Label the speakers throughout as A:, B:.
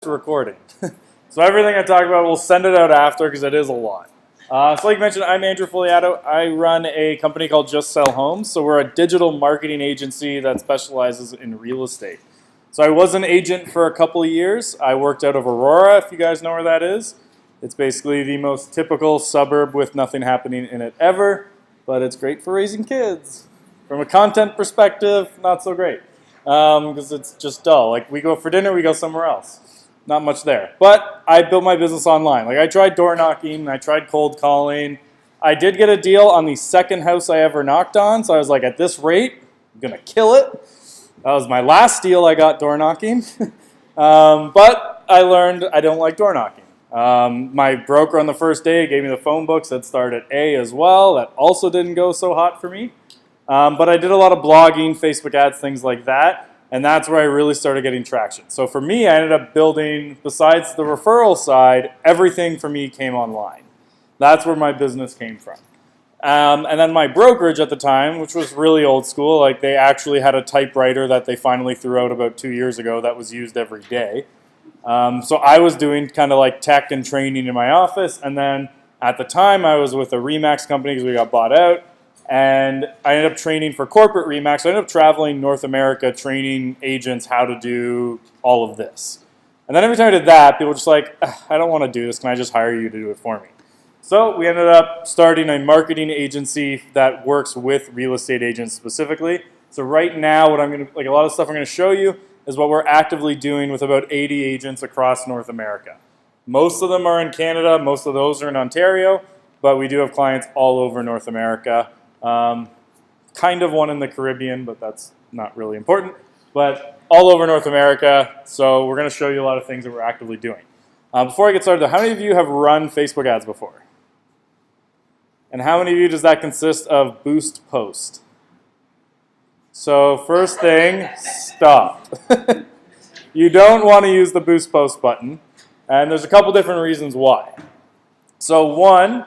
A: recording. So everything I talk about, we'll send it out after because it is a lot. So like mentioned, I'm Andrew Foliato. I run a company called Just Sell Homes. So we're a digital marketing agency that specializes in real estate. So I was an agent for a couple of years. I worked out of Aurora, if you guys know where that is. It's basically the most typical suburb with nothing happening in it ever, but it's great for raising kids. From a content perspective, not so great because it's just dull. Like we go for dinner, we go somewhere else. Not much there. But I built my business online. Like I tried door knocking, I tried cold calling. I did get a deal on the second house I ever knocked on, so I was like, at this rate, I'm gonna kill it. That was my last deal I got door knocking. But I learned I don't like door knocking. My broker on the first day gave me the phone books that start at A as well. That also didn't go so hot for me. But I did a lot of blogging, Facebook ads, things like that. And that's where I really started getting traction. So for me, I ended up building, besides the referral side, everything for me came online. That's where my business came from. And then my brokerage at the time, which was really old school, like they actually had a typewriter that they finally threw out about 2 years ago that was used every day. So I was doing kind of like tech and training in my office. And then at the time, I was with a Remax company because we got bought out. And I ended up training for corporate Remax. So I ended up traveling North America, training agents how to do all of this. And then every time I did that, people were just like, I don't want to do this. Can I just hire you to do it for me? So we ended up starting a marketing agency that works with real estate agents specifically. So right now, what I'm going to, like a lot of stuff I'm going to show you is what we're actively doing with about 80 agents across North America. Most of them are in Canada. Most of those are in Ontario. But we do have clients all over North America. Kind of one in the Caribbean, but that's not really important. But all over North America, so we're going to show you a lot of things that we're actively doing. Before I get started, how many of you have run Facebook ads before? And how many of you does that consist of boost post? So first thing, stop. You don't want to use the boost post button, and there's a couple different reasons why. So one,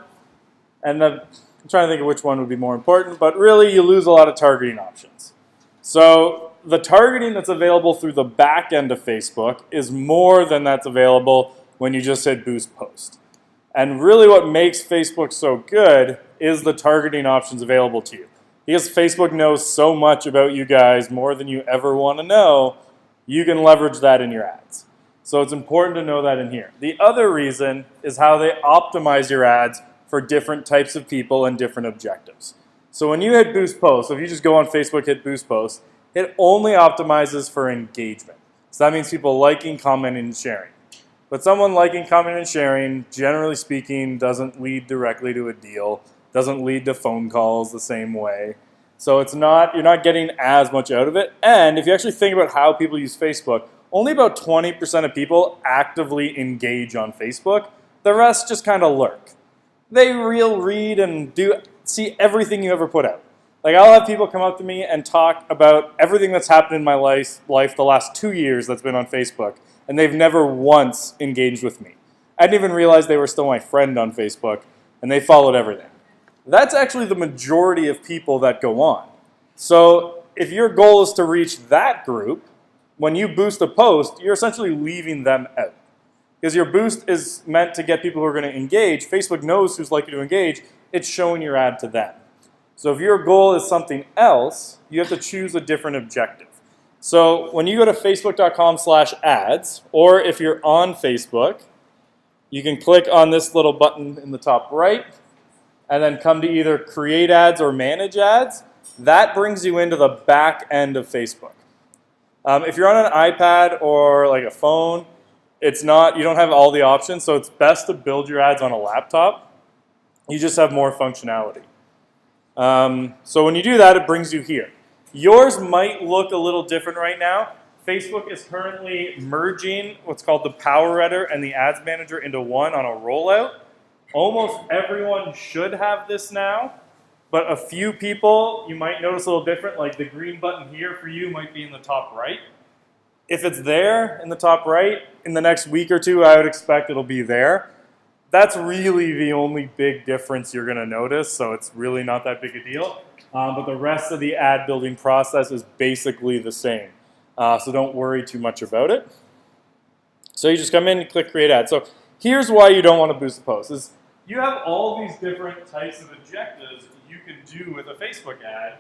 A: I'm trying to think of which one would be more important, but really you lose a lot of targeting options. So the targeting that's available through the back end of Facebook is more than that's available when you just hit boost post. And really what makes Facebook so good is the targeting options available to you. Because Facebook knows so much about you guys, more than you ever want to know, you can leverage that in your ads. So it's important to know that in here. The other reason is how they optimize your ads for different types of people and different objectives. So when you hit boost post, so if you just go on Facebook, hit boost post, it only optimizes for engagement. So that means people liking, commenting, and sharing. But someone liking, commenting, and sharing, generally speaking, doesn't lead directly to a deal, doesn't lead to phone calls the same way. So you're not getting as much out of it. And if you actually think about how people use Facebook, only about 20% of people actively engage on Facebook. The rest just kind of lurk. They read and see everything you ever put out. Like I'll have people come up to me and talk about everything that's happened in my life the last 2 years that's been on Facebook, and they've never once engaged with me. I didn't even realize they were still my friend on Facebook, and they followed everything. That's actually the majority of people that go on. So if your goal is to reach that group, when you boost a post, you're essentially leaving them out. Because your boost is meant to get people who are going to engage. Facebook knows who's likely to engage. It's showing your ad to them. So if your goal is something else, you have to choose a different objective. So when you go to facebook.com/ads, or if you're on Facebook, you can click on this little button in the top right, and then come to either create ads or manage ads. That brings you into the back end of Facebook. If you're on an iPad or like a phone, you don't have all the options, so it's best to build your ads on a laptop. You just have more functionality. So when you do that, it brings you here. Yours might look a little different right now. Facebook is currently merging what's called the Power Editor and the Ads Manager into one on a rollout. Almost everyone should have this now, but a few people, you might notice a little different, like the green button here for you might be in the top right. If it's there in the top right, in the next week or two, I would expect it'll be there. That's really the only big difference you're going to notice, so it's really not that big a deal. But the rest of the ad building process is basically the same. So don't worry too much about it. So you just come in and click create ad. So here's why you don't want to boost a post is you have all these different types of objectives you can do with a Facebook ad,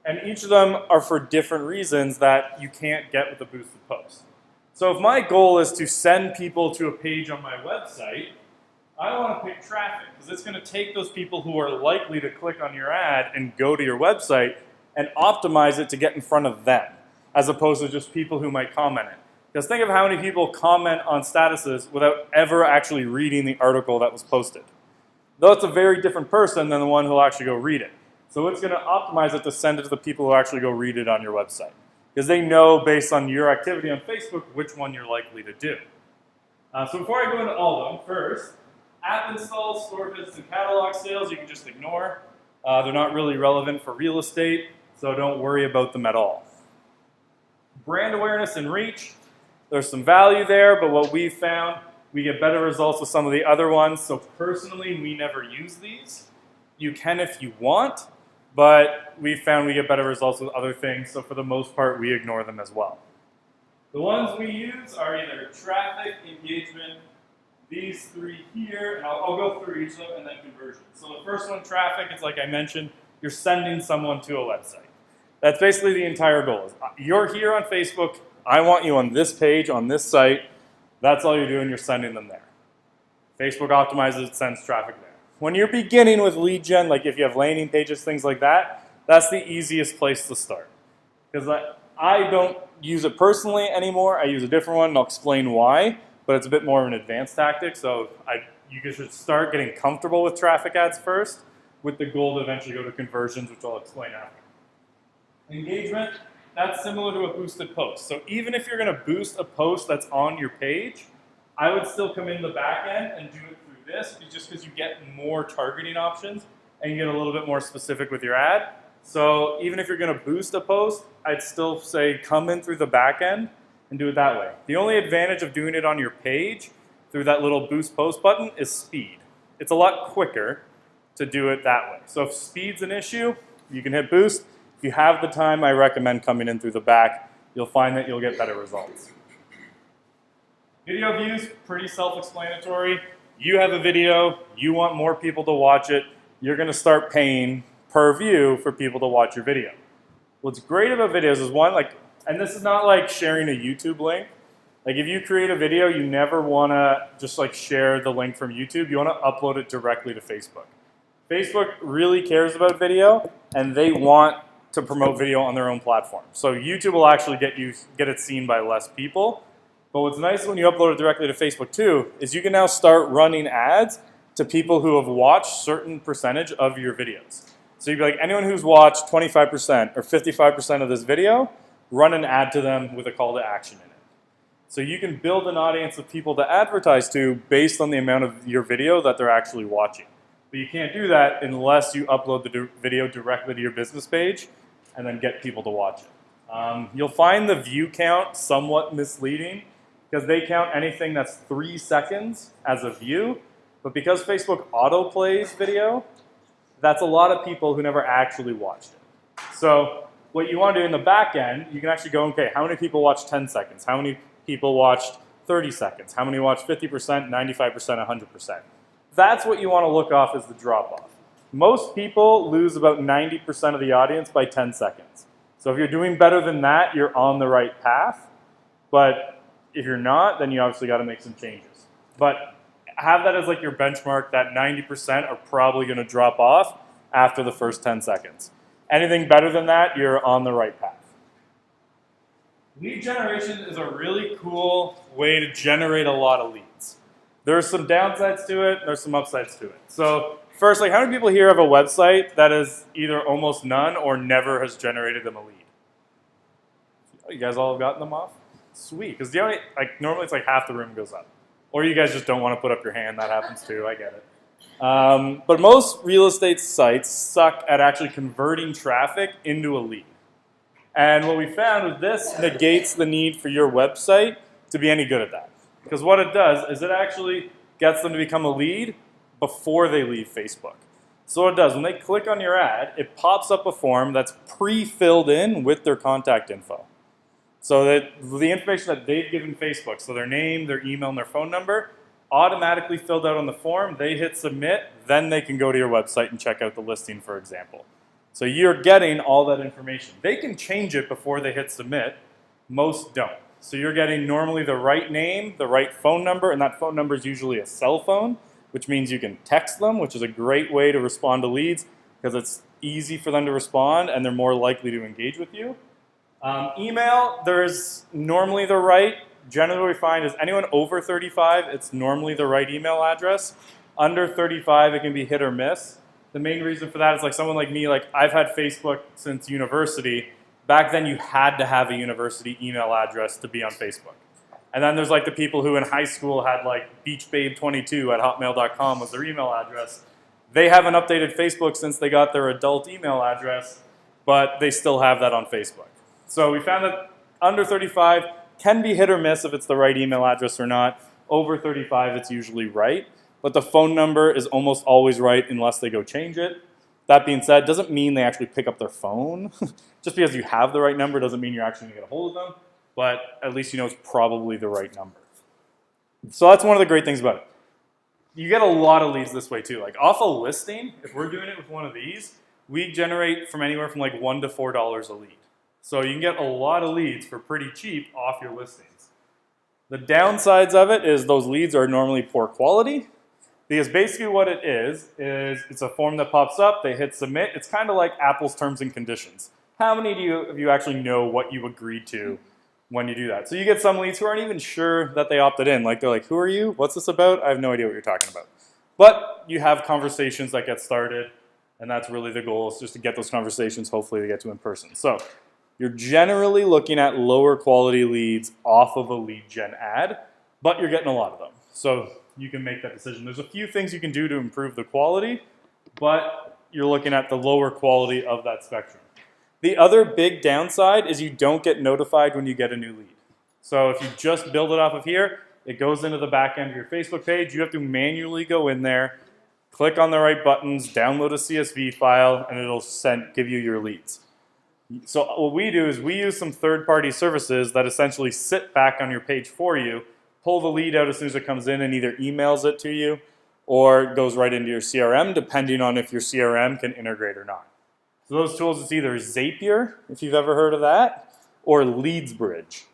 A: and each of them are for different reasons that you can't get with a boosted post. So if my goal is to send people to a page on my website, I want to pick traffic because it's going to take those people who are likely to click on your ad and go to your website and optimize it to get in front of them, as opposed to just people who might comment it. Because think of how many people comment on statuses without ever actually reading the article that was posted. Though it's a very different person than the one who will actually go read it. So it's going to optimize it to send it to the people who actually go read it on your website. Because they know, based on your activity on Facebook, which one you're likely to do. So before I go into all of them, first, app installs, store visits, and catalog sales, you can just ignore. They're not really relevant for real estate, so don't worry about them at all. Brand awareness and reach, there's some value there, but what we've found, we get better results with some of the other ones. So personally, we never use these. You can if you want, but we found we get better results with other things, so for the most part, we ignore them as well. The ones we use are either traffic, engagement, these three here, and I'll go through each of them, and then conversion. So the first one, traffic, it's like I mentioned, you're sending someone to a website. That's basically the entire goal. You're here on Facebook, I want you on this page, on this site, that's all you're doing, you're sending them there. Facebook optimizes it, sends traffic there. When you're beginning with lead gen, like if you have landing pages, things like that, that's the easiest place to start. Because I don't use it personally anymore, I use a different one, and I'll explain why, but it's a bit more of an advanced tactic, so you should start getting comfortable with traffic ads first, with the goal to eventually go to conversions, which I'll explain after. Engagement, that's similar to a boosted post. So even if you're going to boost a post that's on your page, I would still come in the back end and do it through this, just because you get more targeting options and you get a little bit more specific with your ad. So even if you're going to boost a post, I'd still say come in through the back end and do it that way. The only advantage of doing it on your page through that little boost post button is speed. It's a lot quicker to do it that way. So if speed's an issue, you can hit boost. If you have the time, I recommend coming in through the back. You'll find that you'll get better results. Video views, pretty self-explanatory. You have a video, you want more people to watch it, you're going to start paying per view for people to watch your video. What's great about videos is one, and this is not like sharing a YouTube link. Like if you create a video, you never want to just share the link from YouTube. You want to upload it directly to Facebook. Facebook really cares about video, and they want to promote video on their own platform. So YouTube will actually get it seen by less people. But what's nice when you upload it directly to Facebook too, is you can now start running ads to people who have watched certain percentage of your videos. So you'd be like, anyone who's watched 25% or 55% of this video, run an ad to them with a call to action in it. So you can build an audience of people to advertise to based on the amount of your video that they're actually watching. But you can't do that unless you upload the video directly to your business page and then get people to watch it. You'll find the view count somewhat misleading because they count anything that's 3 seconds as a view. But because Facebook autoplays video, that's a lot of people who never actually watched it. So what you want to do in the back end, you can actually go, okay, how many people watched 10 seconds? How many people watched 30 seconds? How many watched 50%, 95%, 100%? That's what you want to look off as the drop-off. Most people lose about 90% of the audience by 10 seconds. So if you're doing better than that, you're on the right path. But if you're not, then you obviously got to make some changes. But have that as your benchmark, that 90% are probably going to drop off after the first 10 seconds. Anything better than that, you're on the right path. Lead generation is a really cool way to generate a lot of leads. There's some downsides to it, there's some upsides to it. So first, how many people here have a website that is either almost none or never has generated them a lead? Oh, you guys all have gotten them off? Sweet, because normally it's half the room goes up. Or you guys just don't want to put up your hand, that happens too, I get it. But most real estate sites suck at actually converting traffic into a lead. And what we found is this negates the need for your website to be any good at that. Because what it does is it actually gets them to become a lead before they leave Facebook. So what it does, when they click on your ad, it pops up a form that's pre-filled in with their contact info. So that the information that they've given Facebook, so their name, their email, and their phone number, automatically filled out on the form, they hit submit, then they can go to your website and check out the listing, for example. So you're getting all that information. They can change it before they hit submit. Most don't. So you're getting normally the right name, the right phone number, and that phone number is usually a cell phone, which means you can text them, which is a great way to respond to leads because it's easy for them to respond and they're more likely to engage with you. Email, there's normally the right. Generally what we find is anyone over 35, it's normally the right email address. Under 35, it can be hit or miss. The main reason for that is like someone like me, like I've had Facebook since university. Back then you had to have a university email address to be on Facebook. And then there's like the people who in high school had like beachbabe22@hotmail.com was their email address. They haven't updated Facebook since they got their adult email address, but they still have that on Facebook. So we found that under 35 can be hit or miss if it's the right email address or not. Over 35, it's usually right. But the phone number is almost always right unless they go change it. That being said, doesn't mean they actually pick up their phone. Just because you have the right number doesn't mean you're actually going to get a hold of them. But at least you know it's probably the right number. So that's one of the great things about it. You get a lot of leads this way too. Like off a listing, if we're doing it with one of these, we generate from anywhere from like $1 to $4 a lead. So you can get a lot of leads for pretty cheap off your listings. The downsides of it is those leads are normally poor quality. Because basically what it is it's a form that pops up, they hit submit. It's kind of like Apple's terms and conditions. How many of you actually know what you agreed to when you do that? So you get some leads who aren't even sure that they opted in. Like they're like, who are you? What's this about? I have no idea what you're talking about. But you have conversations that get started, and that's really the goal, is just to get those conversations, hopefully to get to in person. So you're generally looking at lower quality leads off of a lead gen ad, but you're getting a lot of them. So you can make that decision. There's a few things you can do to improve the quality, but you're looking at the lower quality of that spectrum. The other big downside is you don't get notified when you get a new lead. So if you just build it off of here, it goes into the back end of your Facebook page. You have to manually go in there, click on the right buttons, download a CSV file, and it'll give you your leads. So what we do is we use some third-party services that essentially sit back on your page for you, pull the lead out as soon as it comes in and either emails it to you or goes right into your CRM, depending on if your CRM can integrate or not. So those tools, it's either Zapier, if you've ever heard of that, or LeadsBridge.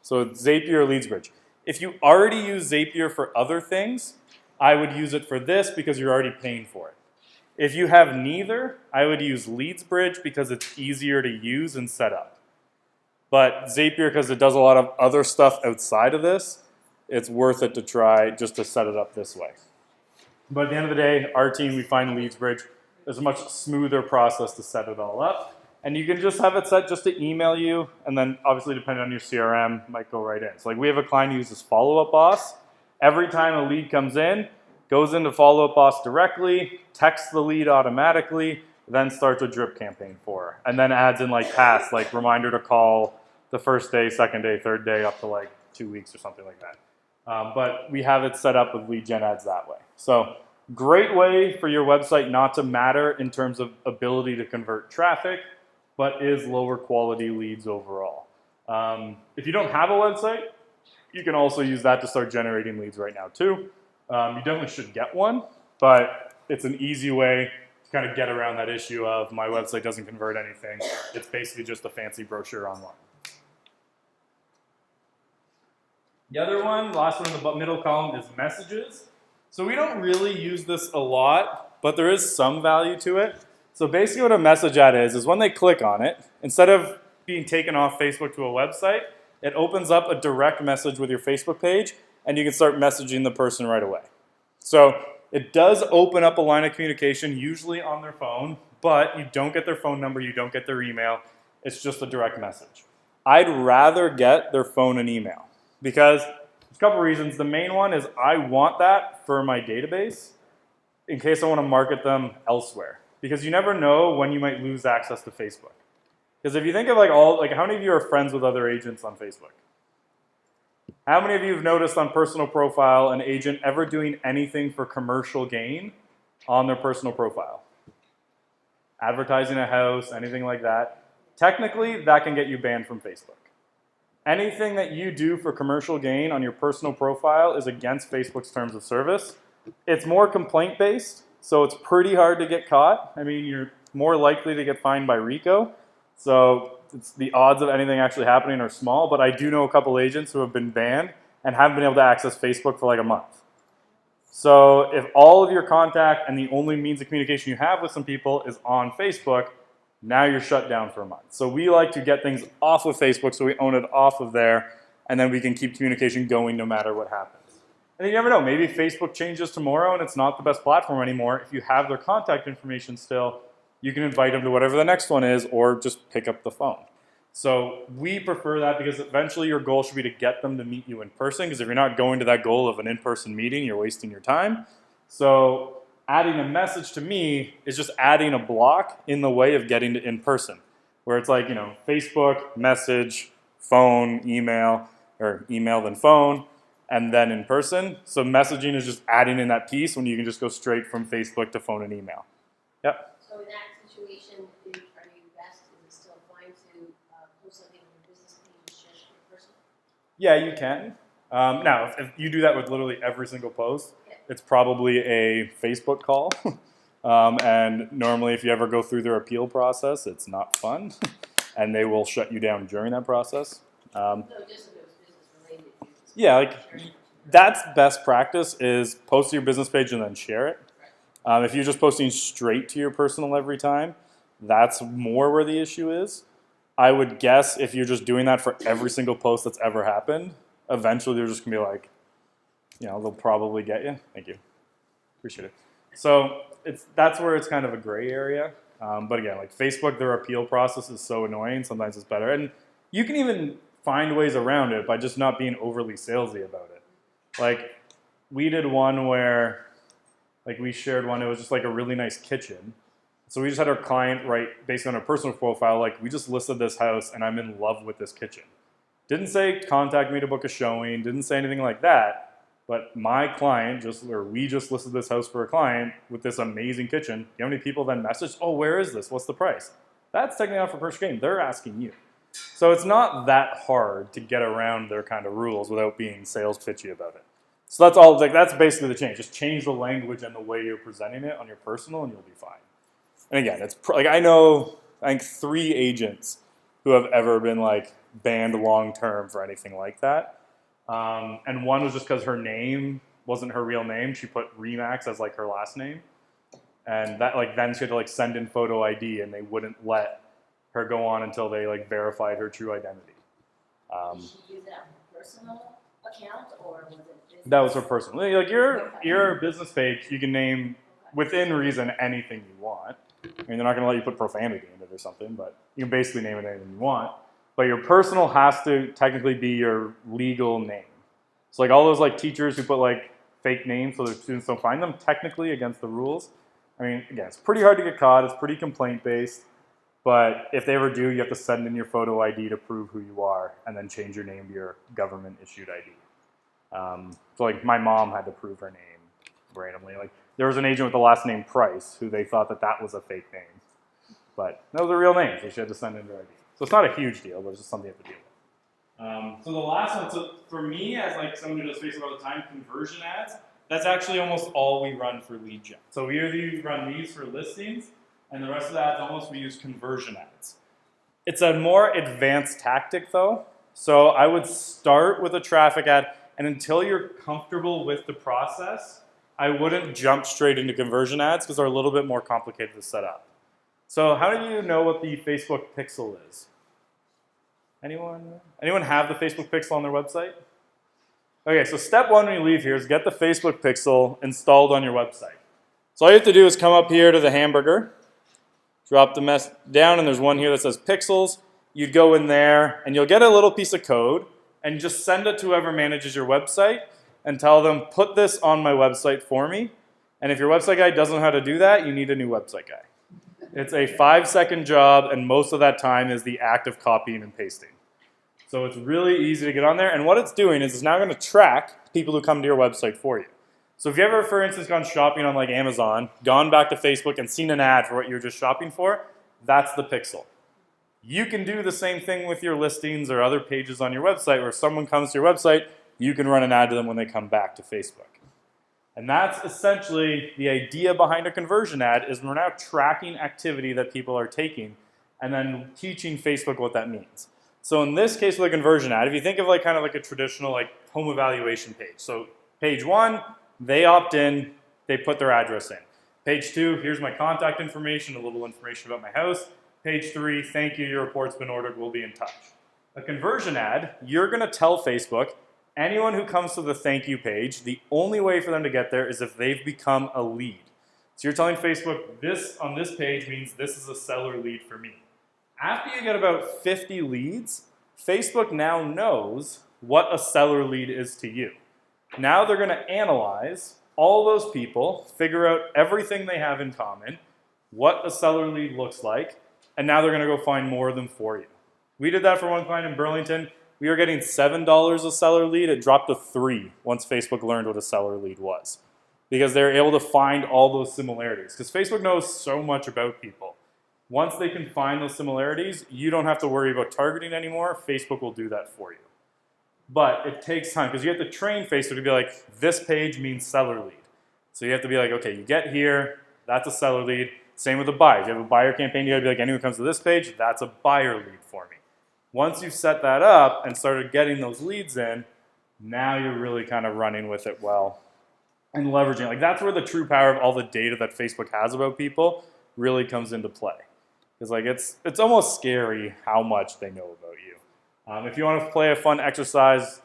A: So it's Zapier or LeadsBridge. If you already use Zapier for other things, I would use it for this because you're already paying for it. If you have neither, I would use LeadsBridge because it's easier to use and set up. But Zapier, because it does a lot of other stuff outside of this, it's worth it to try just to set it up this way. But at the end of the day, our team, we find LeadsBridge is a much smoother process to set it all up. And you can just have it set just to email you, and then obviously depending on your CRM, might go right in. So like we have a client who uses Follow-Up Boss. Every time a lead comes in, goes into Follow-Up Boss directly, texts the lead automatically, then starts a drip campaign for her. And then adds in like tasks, like reminder to call the first day, second day, third day, up to like 2 weeks or something like that. But we have it set up with lead gen ads that way. So great way for your website not to matter in terms of ability to convert traffic, but is lower quality leads overall. If you don't have a website, you can also use that to start generating leads right now too. You definitely should get one, but it's an easy way to kind of get around that issue of my website doesn't convert anything. It's basically just a fancy brochure online. The other one, last one in the middle column, is messages. So we don't really use this a lot, but there is some value to it. So basically what a message ad is when they click on it, instead of being taken off Facebook to a website, it opens up a direct message with your Facebook page, and you can start messaging the person right away. So it does open up a line of communication, usually on their phone, but you don't get their phone number, you don't get their email. It's just a direct message. I'd rather get their phone and email because there's a couple reasons. The main one is I want that for my database in case I want to market them elsewhere. Because you never know when you might lose access to Facebook. Because if you think of how many of you are friends with other agents on Facebook? How many of you have noticed on personal profile an agent ever doing anything for commercial gain on their personal profile? Advertising a house, anything like that. Technically, that can get you banned from Facebook. Anything that you do for commercial gain on your personal profile is against Facebook's terms of service. It's more complaint-based, so it's pretty hard to get caught. I mean, you're more likely to get fined by RICO. So the odds of anything actually happening are small, but I do know a couple agents who have been banned and haven't been able to access Facebook for like a month. So if all of your contact and the only means of communication you have with some people is on Facebook, now you're shut down for a month. So we like to get things off of Facebook so we own it off of there, and then we can keep communication going no matter what happens. And you never know, maybe Facebook changes tomorrow and it's not the best platform anymore. If you have their contact information still, you can invite them to whatever the next one is or just pick up the phone. So we prefer that because eventually your goal should be to get them to meet you in person, because if you're not going to that goal of an in-person meeting, you're wasting your time. So adding a message to me is just adding a block in the way of getting to in-person, where it's like, Facebook, message, phone, email, or email then phone, and then in person. So messaging is just adding in that piece when you can just go straight from Facebook to phone and email. Yep.
B: So in that situation, are you best, is it still fine to post something on your business page and share it to your personal?
A: Yeah, you can. Now, if you do that with literally every single post, it's probably a Facebook call. And normally if you ever go through their appeal process, it's not fun. And they will shut you down during that process.
B: No, just if it was business related.
A: Yeah, like that's best practice is post to your business page and then share it. If you're just posting straight to your personal every time, that's more where the issue is. I would guess if you're just doing that for every single post that's ever happened, eventually they're just going to be like, they'll probably get you. Thank you. Appreciate it. So that's where it's kind of a gray area. But again, like Facebook, their appeal process is so annoying. Sometimes it's better. And you can even find ways around it by just not being overly salesy about it. Like we did one where we shared one, it was just like a really nice kitchen. So we just had our client write, based on our personal profile, like we just listed this house and I'm in love with this kitchen. Didn't say contact me to book a showing, didn't say anything like that, but my client we just listed this house for a client with this amazing kitchen. You know how many people then messaged, oh, where is this? What's the price? That's technically not for personal gain. They're asking you. So it's not that hard to get around their kind of rules without being sales pitchy about it. So that's all. That's basically the change. Just change the language and the way you're presenting it on your personal, and you'll be fine. And again, it's I think 3 agents who have ever been banned long term for anything like that. And one was just because her name wasn't her real name. She put Remax as her last name, and that then she had to send in photo ID, and they wouldn't let her go on until they verified her true identity.
B: Did she use it on her personal account or was it business?
A: That was her personal. Your business page, you can name within reason anything you want. I mean, they're not going to let you put profanity in it or something, but you can basically name it anything you want. But your personal has to technically be your legal name. So all those teachers who put fake names so their students don't find them, technically against the rules. I mean, again, it's pretty hard to get caught. It's pretty complaint-based. But if they ever do, you have to send in your photo ID to prove who you are and then change your name to your government-issued ID. So my mom had to prove her name randomly. There was an agent with the last name Price who they thought that was a fake name. But that was a real name, so she had to send in her ID. So it's not a huge deal, but it's just something you have to deal with. So the last one, so for me, as someone who does Facebook all the time, conversion ads, that's actually almost all we run for lead gen. So we either run these for listings, and the rest of the ads we use conversion ads. It's a more advanced tactic though. So I would start with a traffic ad, and until you're comfortable with the process, I wouldn't jump straight into conversion ads because they're a little bit more complicated to set up. So how do you know what the Facebook pixel is? Anyone have the Facebook pixel on their website? Okay, so step 1 when you leave here is get the Facebook pixel installed on your website. So all you have to do is come up here to the hamburger, drop the mess down, and there's one here that says pixels. You'd go in there, and you'll get a little piece of code, and just send it to whoever manages your website, and tell them, put this on my website for me. And if your website guy doesn't know how to do that, you need a new website guy. It's a 5-second job, and most of that time is the act of copying and pasting. So it's really easy to get on there, and what it's doing is it's now going to track people who come to your website for you. So if you ever, for instance, gone shopping on Amazon, gone back to Facebook and seen an ad for what you were just shopping for, that's the pixel. You can do the same thing with your listings or other pages on your website where if someone comes to your website, you can run an ad to them when they come back to Facebook. And that's essentially the idea behind a conversion ad is we're now tracking activity that people are taking and then teaching Facebook what that means. So in this case with a conversion ad, if you think of like kind of like a traditional like home evaluation page. So page 1, they opt in, they put their address in. Page 2, here's my contact information, a little information about my house. Page 3, thank you, your report's been ordered, we'll be in touch. A conversion ad, you're gonna tell Facebook, anyone who comes to the thank you page, the only way for them to get there is if they've become a lead. So you're telling Facebook, this on this page means this is a seller lead for me. After you get about 50 leads, Facebook now knows what a seller lead is to you. Now they're gonna analyze all those people, figure out everything they have in common, what a seller lead looks like, and now they're gonna go find more of them for you. We did that for one client in Burlington. We were getting $7 a seller lead. It dropped to $3 once Facebook learned what a seller lead was. Because they were able to find all those similarities. Because Facebook knows so much about people. Once they can find those similarities, you don't have to worry about targeting anymore. Facebook will do that for you. But it takes time because you have to train Facebook to be like, this page means seller lead. So you have to be like, okay, you get here, that's a seller lead. Same with a buyer. If you have a buyer campaign, you gotta be like, anyone who comes to this page, that's a buyer lead for me. Once you've set that up and started getting those leads in, now you're really kind of running with it well and leveraging. Like that's where the true power of all the data that Facebook has about people really comes into play. Because like it's almost scary how much they know about you. If you want to play a fun exercise,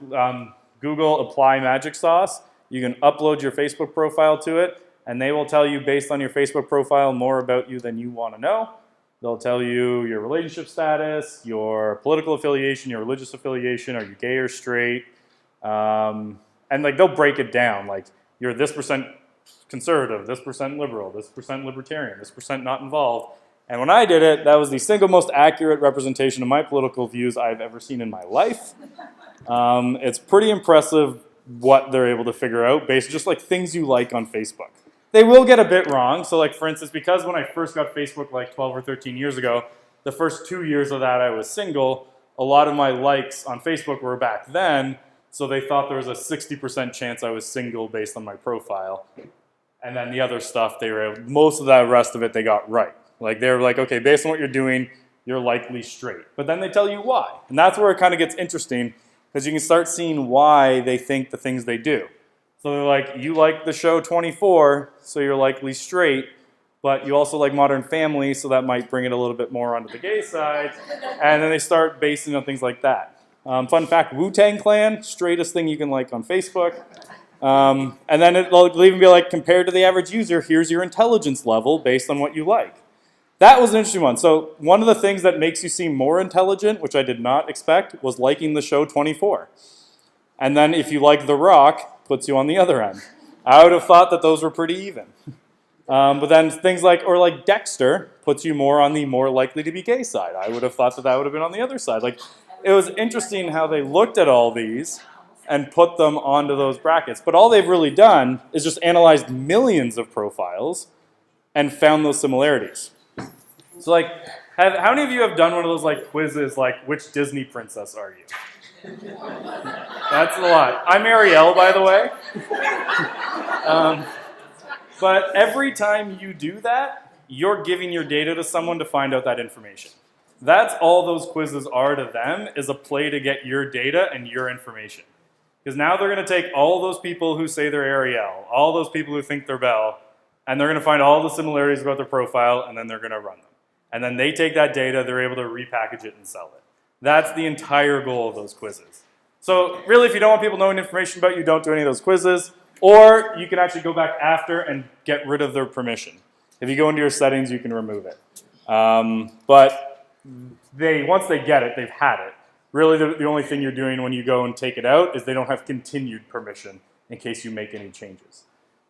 A: Google apply magic sauce. You can upload your Facebook profile to it, and they will tell you based on your Facebook profile more about you than you want to know. They'll tell you your relationship status, your political affiliation, your religious affiliation, are you gay or straight, and like they'll break it down. Like you're this percent conservative, this percent liberal, this percent libertarian, this percent not involved. And when I did it, that was the single most accurate representation of my political views I've ever seen in my life. It's pretty impressive what they're able to figure out based just like things you like on Facebook. They will get a bit wrong. So like for instance, because when I first got Facebook like 12 or 13 years ago, the first 2 years of that I was single, a lot of my likes on Facebook were back then, so they thought there was a 60% chance I was single based on my profile. And then the other stuff, most of that rest of it they got right. Like they were like, okay, based on what you're doing, you're likely straight. But then they tell you why. And that's where it kind of gets interesting because you can start seeing why they think the things they do. So they're like, you like the show 24, so you're likely straight, but you also like Modern Family, so that might bring it a little bit more onto the gay side. And then they start basing on things like that. Fun fact, Wu-Tang Clan, straightest thing you can like on Facebook. And then it'll even be like, compared to the average user, here's your intelligence level based on what you like. That was an interesting one. So one of the things that makes you seem more intelligent, which I did not expect, was liking the show 24. And then if you like The Rock, puts you on the other end. I would have thought that those were pretty even. But then things like Dexter puts you more on the more likely to be gay side. I would have thought that would have been on the other side. Like, it was interesting how they looked at all these and put them onto those brackets. But all they've really done is just analyzed millions of profiles and found those similarities. So like, how many of you have done one of those like quizzes like, which Disney princess are you? That's a lot. I'm Ariel, by the way. But every time you do that, you're giving your data to someone to find out that information. That's all those quizzes are to them, is a play to get your data and your information. Because now they're going to take all those people who say they're Ariel, all those people who think they're Belle, and they're going to find all the similarities about their profile, and then they're going to run them. And then they take that data, they're able to repackage it and sell it. That's the entire goal of those quizzes. So really, if you don't want people knowing information about you, don't do any of those quizzes. Or you can actually go back after and get rid of their permission. If you go into your settings, you can remove it. But once they get it, they've had it. Really, the only thing you're doing when you go and take it out is they don't have continued permission in case you make any changes.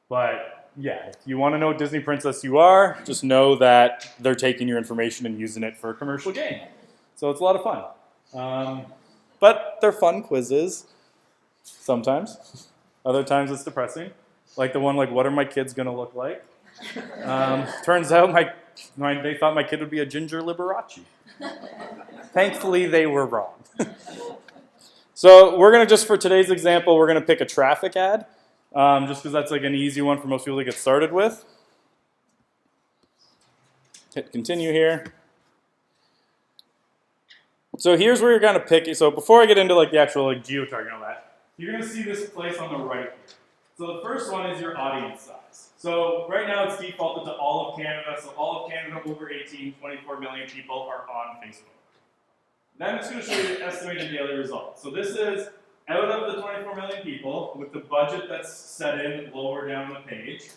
A: But yeah, if you want to know what Disney princess you are, just know that they're taking your information and using it for a commercial gain. So it's a lot of fun. But they're fun quizzes sometimes. Other times it's depressing. Like the one, like, what are my kids going to look like? Turns out they thought my kid would be a ginger Liberace. Thankfully, they were wrong. So we're going to just, for today's example, we're going to pick a traffic ad, just because that's like an easy one for most people to get started with. Hit continue here. So here's where you're going to pick it. So before I get into like the actual like geotargeting and all that, you're going to see this place on the right here. So the first one is your audience size. So right now it's defaulted to all of Canada. So all of Canada over 18, 24 million people are on Facebook. Then it's going to show you the estimated daily results. So this is out of the 24 million people with the budget that's set in lower down the page.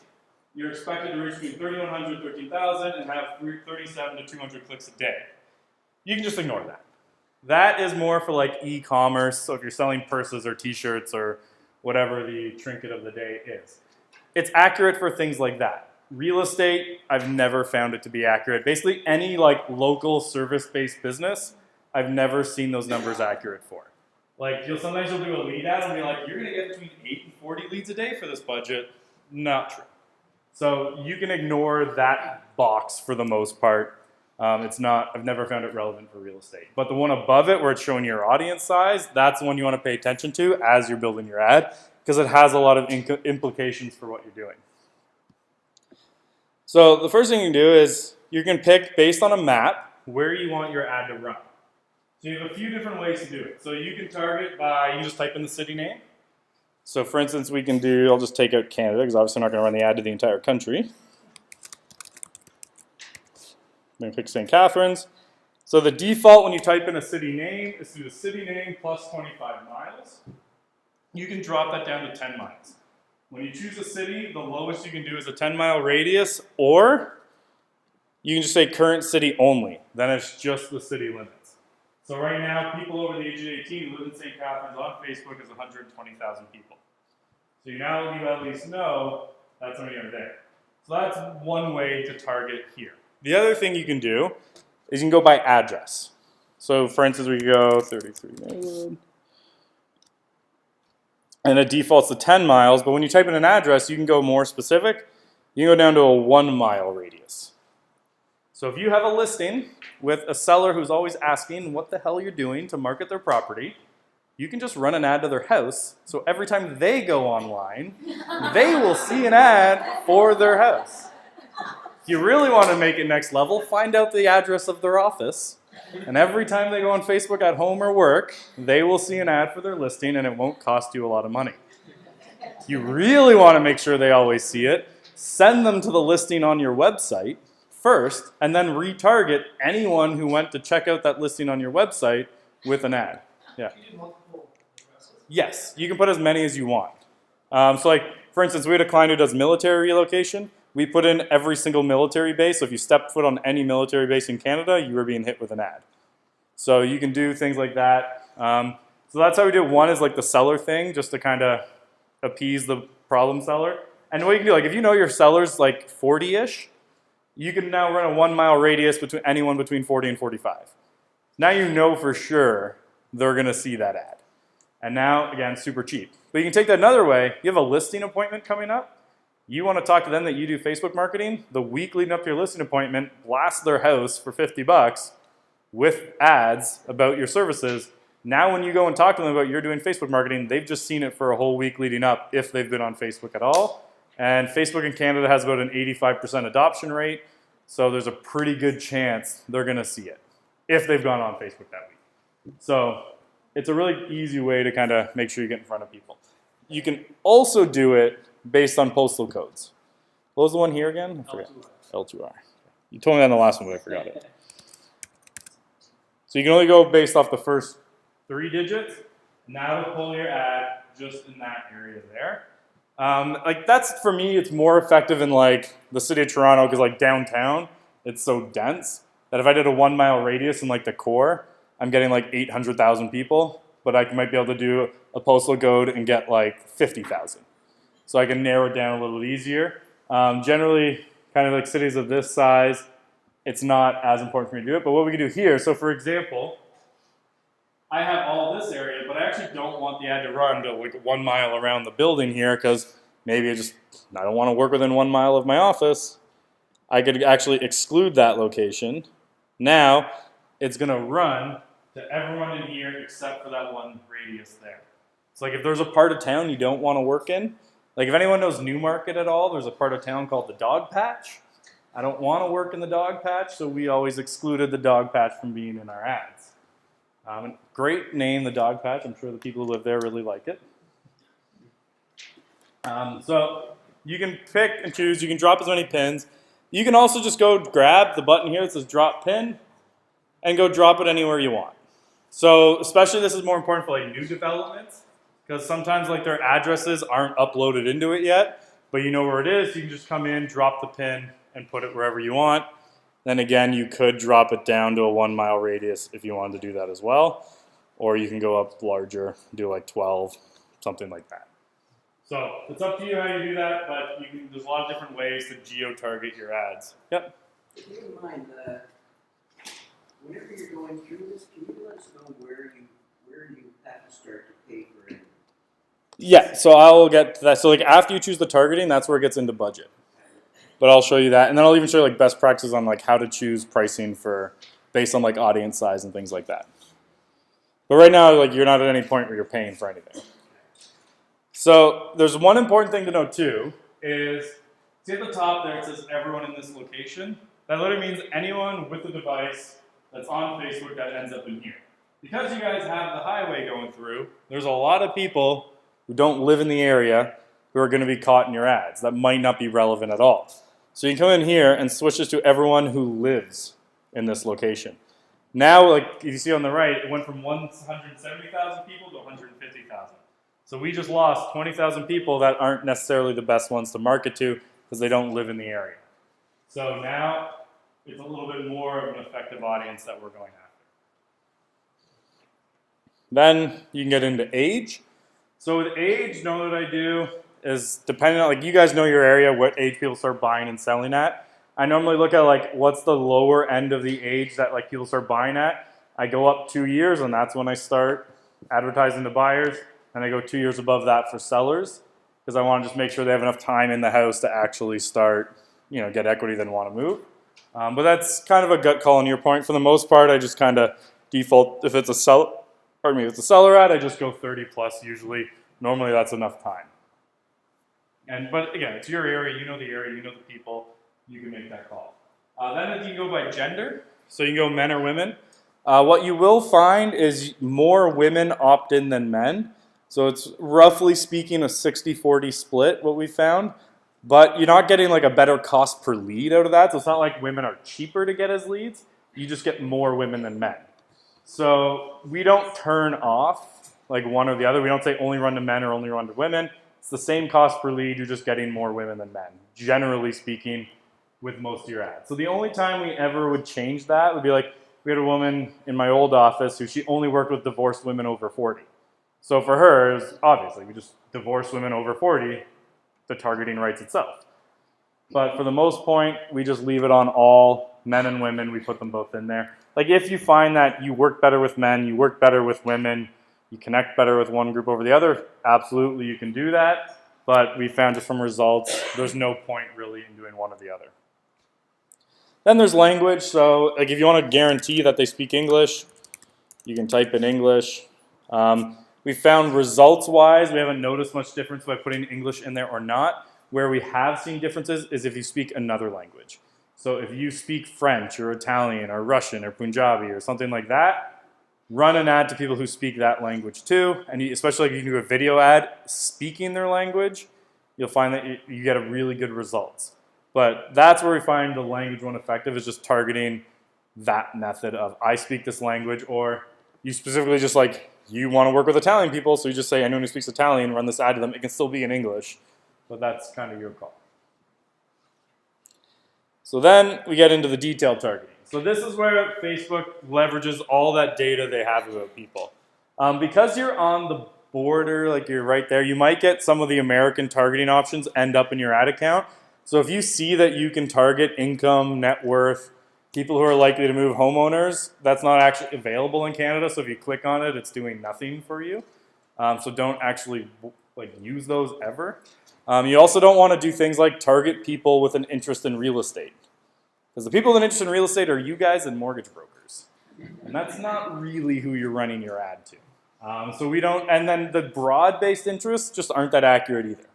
A: You're expected to reach between 3,100, 13,000 and have 37 to 200 clicks a day. You can just ignore that. That is more for like e-commerce, so if you're selling purses or t-shirts or whatever the trinket of the day is. It's accurate for things like that. Real estate, I've never found it to be accurate. Basically any like local service-based business, I've never seen those numbers accurate for. Like sometimes you'll do a lead ad and be like, you're gonna get between 8 and 40 leads a day for this budget. Not true. So you can ignore that box for the most part. I've never found it relevant for real estate. But the one above it where it's showing your audience size, that's the one you want to pay attention to as you're building your ad because it has a lot of implications for what you're doing. So the first thing you can do is you can pick based on a map where you want your ad to run. So you have a few different ways to do it. So you can target by, you can just type in the city name. So for instance, I'll just take out Canada because obviously I'm not going to run the ad to the entire country. I'm going to pick St. Catharines. So the default when you type in a city name is to the city name plus 25 miles. You can drop that down to 10 miles. When you choose a city, the lowest you can do is a 10-mile radius, or you can just say current city only. Then it's just the city limits. So right now, people over the age of 18 who live in St. Catharines on Facebook is 120,000 people. So you at least know that's only there. So that's one way to target here. The other thing you can do is you can go by address. So for instance, we go 33 Maywood. And it defaults to 10 miles, but when you type in an address, you can go more specific. You can go down to a 1-mile radius. So if you have a listing with a seller who's always asking what the hell you're doing to market their property, you can just run an ad to their house. So every time they go online, they will see an ad for their house. If you really want to make it next level, find out the address of their office. And every time they go on Facebook at home or work, they will see an ad for their listing and it won't cost you a lot of money. If you really want to make sure they always see it, send them to the listing on your website first and then retarget anyone who went to check out that listing on your website with an ad. Yeah. Yes, you can put as many as you want. So like, for instance, we had a client who does military relocation. We put in every single military base. So if you step foot on any military base in Canada, you are being hit with an ad. So you can do things like that. So that's how we do it. One is like the seller thing, just to kind of appease the problem seller. And what you can do, like if you know your seller's like 40-ish, you can now run a 1-mile radius between anyone between 40 and 45. Now you know for sure they're going to see that ad. And now, again, super cheap. But you can take that another way. You have a listing appointment coming up. You want to talk to them that you do Facebook marketing. The week leading up to your listing appointment, blast their house for $50 with ads about your services. Now when you go and talk to them about you're doing Facebook marketing, they've just seen it for a whole week leading up if they've been on Facebook at all. And Facebook in Canada has about an 85% adoption rate. So there's a pretty good chance they're going to see it if they've gone on Facebook that week. So it's a really easy way to kind of make sure you get in front of people. You can also do it based on postal codes. What was the one here again? I forgot. L2R. You told me that in the last one, but I forgot it. So you can only go based off the first 3 digits. Now to pull your ad just in that area there. Like that's, for me, it's more effective in like the city of Toronto because like downtown, it's so dense that if I did a 1-mile radius in like the core, I'm getting like 800,000 people, but I might be able to do a postal code and get like 50,000. So I can narrow it down a little easier. Generally, kind of like cities of this size, it's not as important for me to do it, but what we can do here, so for example, I have all this area, but I actually don't want the ad to run to like 1 mile around the building here because maybe I don't want to work within 1 mile of my office. I could actually exclude that location. Now, it's going to run to everyone in here except for that one radius there. So like if there's a part of town you don't want to work in, like if anyone knows Newmarket at all, there's a part of town called the Dog Patch. I don't want to work in the Dog Patch, so we always excluded the Dog Patch from being in our ads. Great name, the Dog Patch. I'm sure the people who live there really like it. So you can pick and choose. You can drop as many pins. You can also just go grab the button here that says drop pin and go drop it anywhere you want. So especially this is more important for like new developments because sometimes like their addresses aren't uploaded into it yet, but you know where it is. You can just come in, drop the pin, and put it wherever you want. Then again, you could drop it down to a 1 mile radius if you wanted to do that as well. Or you can go up larger, do like 12, something like that. So it's up to you how you do that, but there's a lot of different ways to geo-target your ads. Yep.
C: Keep in mind, whenever you're going through this, can you let us know where you have to start to pay for it?
A: Yeah, so I'll get to that. So like after you choose the targeting, that's where it gets into budget. But I'll show you that, and then I'll even show you like best practices on like how to choose pricing based on like audience size and things like that. But right now, like you're not at any point where you're paying for anything. So there's one important thing to know too, is see at the top there it says everyone in this location. That literally means anyone with a device that's on Facebook that ends up in here. Because you guys have the highway going through, there's a lot of people who don't live in the area who are going to be caught in your ads. That might not be relevant at all. So you can come in here and switch this to everyone who lives in this location. Now, like you see on the right, it went from 170,000 people to 150,000. So we just lost 20,000 people that aren't necessarily the best ones to market to because they don't live in the area. So now it's a little bit more of an effective audience that we're going after. Then you can get into age. So with age, know what I do is depending on, like you guys know your area, what age people start buying and selling at. I normally look at like what's the lower end of the age that like people start buying at. I go up 2 years and that's when I start advertising to buyers. And I go 2 years above that for sellers because I want to just make sure they have enough time in the house to actually start, get equity then want to move. But that's kind of a gut call on your point. For the most part, I just kind of default, if it's a seller ad, I just go 30 plus usually. Normally that's enough time. But again, it's your area, you know the people, you can make that call. Then you can go by gender, so you can go men or women. What you will find is more women opt in than men. So it's roughly speaking a 60-40 split, what we found. But you're not getting like a better cost per lead out of that. So it's not like women are cheaper to get as leads. You just get more women than men. So we don't turn off like one or the other. We don't say only run to men or only run to women. It's the same cost per lead. You're just getting more women than men, generally speaking, with most of your ads. So the only time we ever would change that would be like we had a woman in my old office who she only worked with divorced women over 40. So for her, it was obviously we just divorce women over 40. The targeting writes itself. But for the most point, we just leave it on all men and women. We put them both in there. Like if you find that you work better with men, you work better with women, you connect better with one group over the other, absolutely you can do that. But we found just from results, there's no point really in doing one or the other. Then there's language. So like if you want to guarantee that they speak English, you can type in English. We found results-wise, we haven't noticed much difference by putting English in there or not. Where we have seen differences is if you speak another language. So if you speak French or Italian or Russian or Punjabi or something like that, run an ad to people who speak that language too. And especially if you do a video ad speaking their language, you'll find that you get a really good results. But that's where we find the language one effective is just targeting that method of I speak this language, or you specifically just like you want to work with Italian people, so you just say anyone who speaks Italian, run this ad to them. It can still be in English, but that's kind of your call. So then we get into the detailed targeting. So this is where Facebook leverages all that data they have about people. Because you're on the border, like you're right there, you might get some of the American targeting options end up in your ad account. So if you see that you can target income, net worth, people who are likely to move, homeowners, that's not actually available in Canada. So if you click on it, it's doing nothing for you. So don't actually use those ever. You also don't want to do things like target people with an interest in real estate. Because the people with an interest in real estate are you guys and mortgage brokers. And that's not really who you're running your ad to. So we don't, and then the broad-based interests just aren't that accurate either.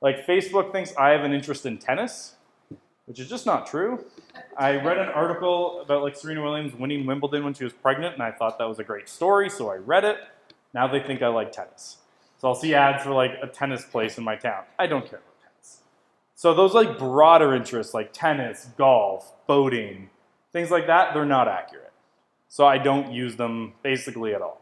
A: Like Facebook thinks I have an interest in tennis, which is just not true. I read an article about like Serena Williams winning Wimbledon when she was pregnant, and I thought that was a great story, so I read it. Now they think I like tennis. So I'll see ads for like a tennis place in my town. I don't care about tennis. So those like broader interests like tennis, golf, boating, things like that, they're not accurate. So I don't use them basically at all.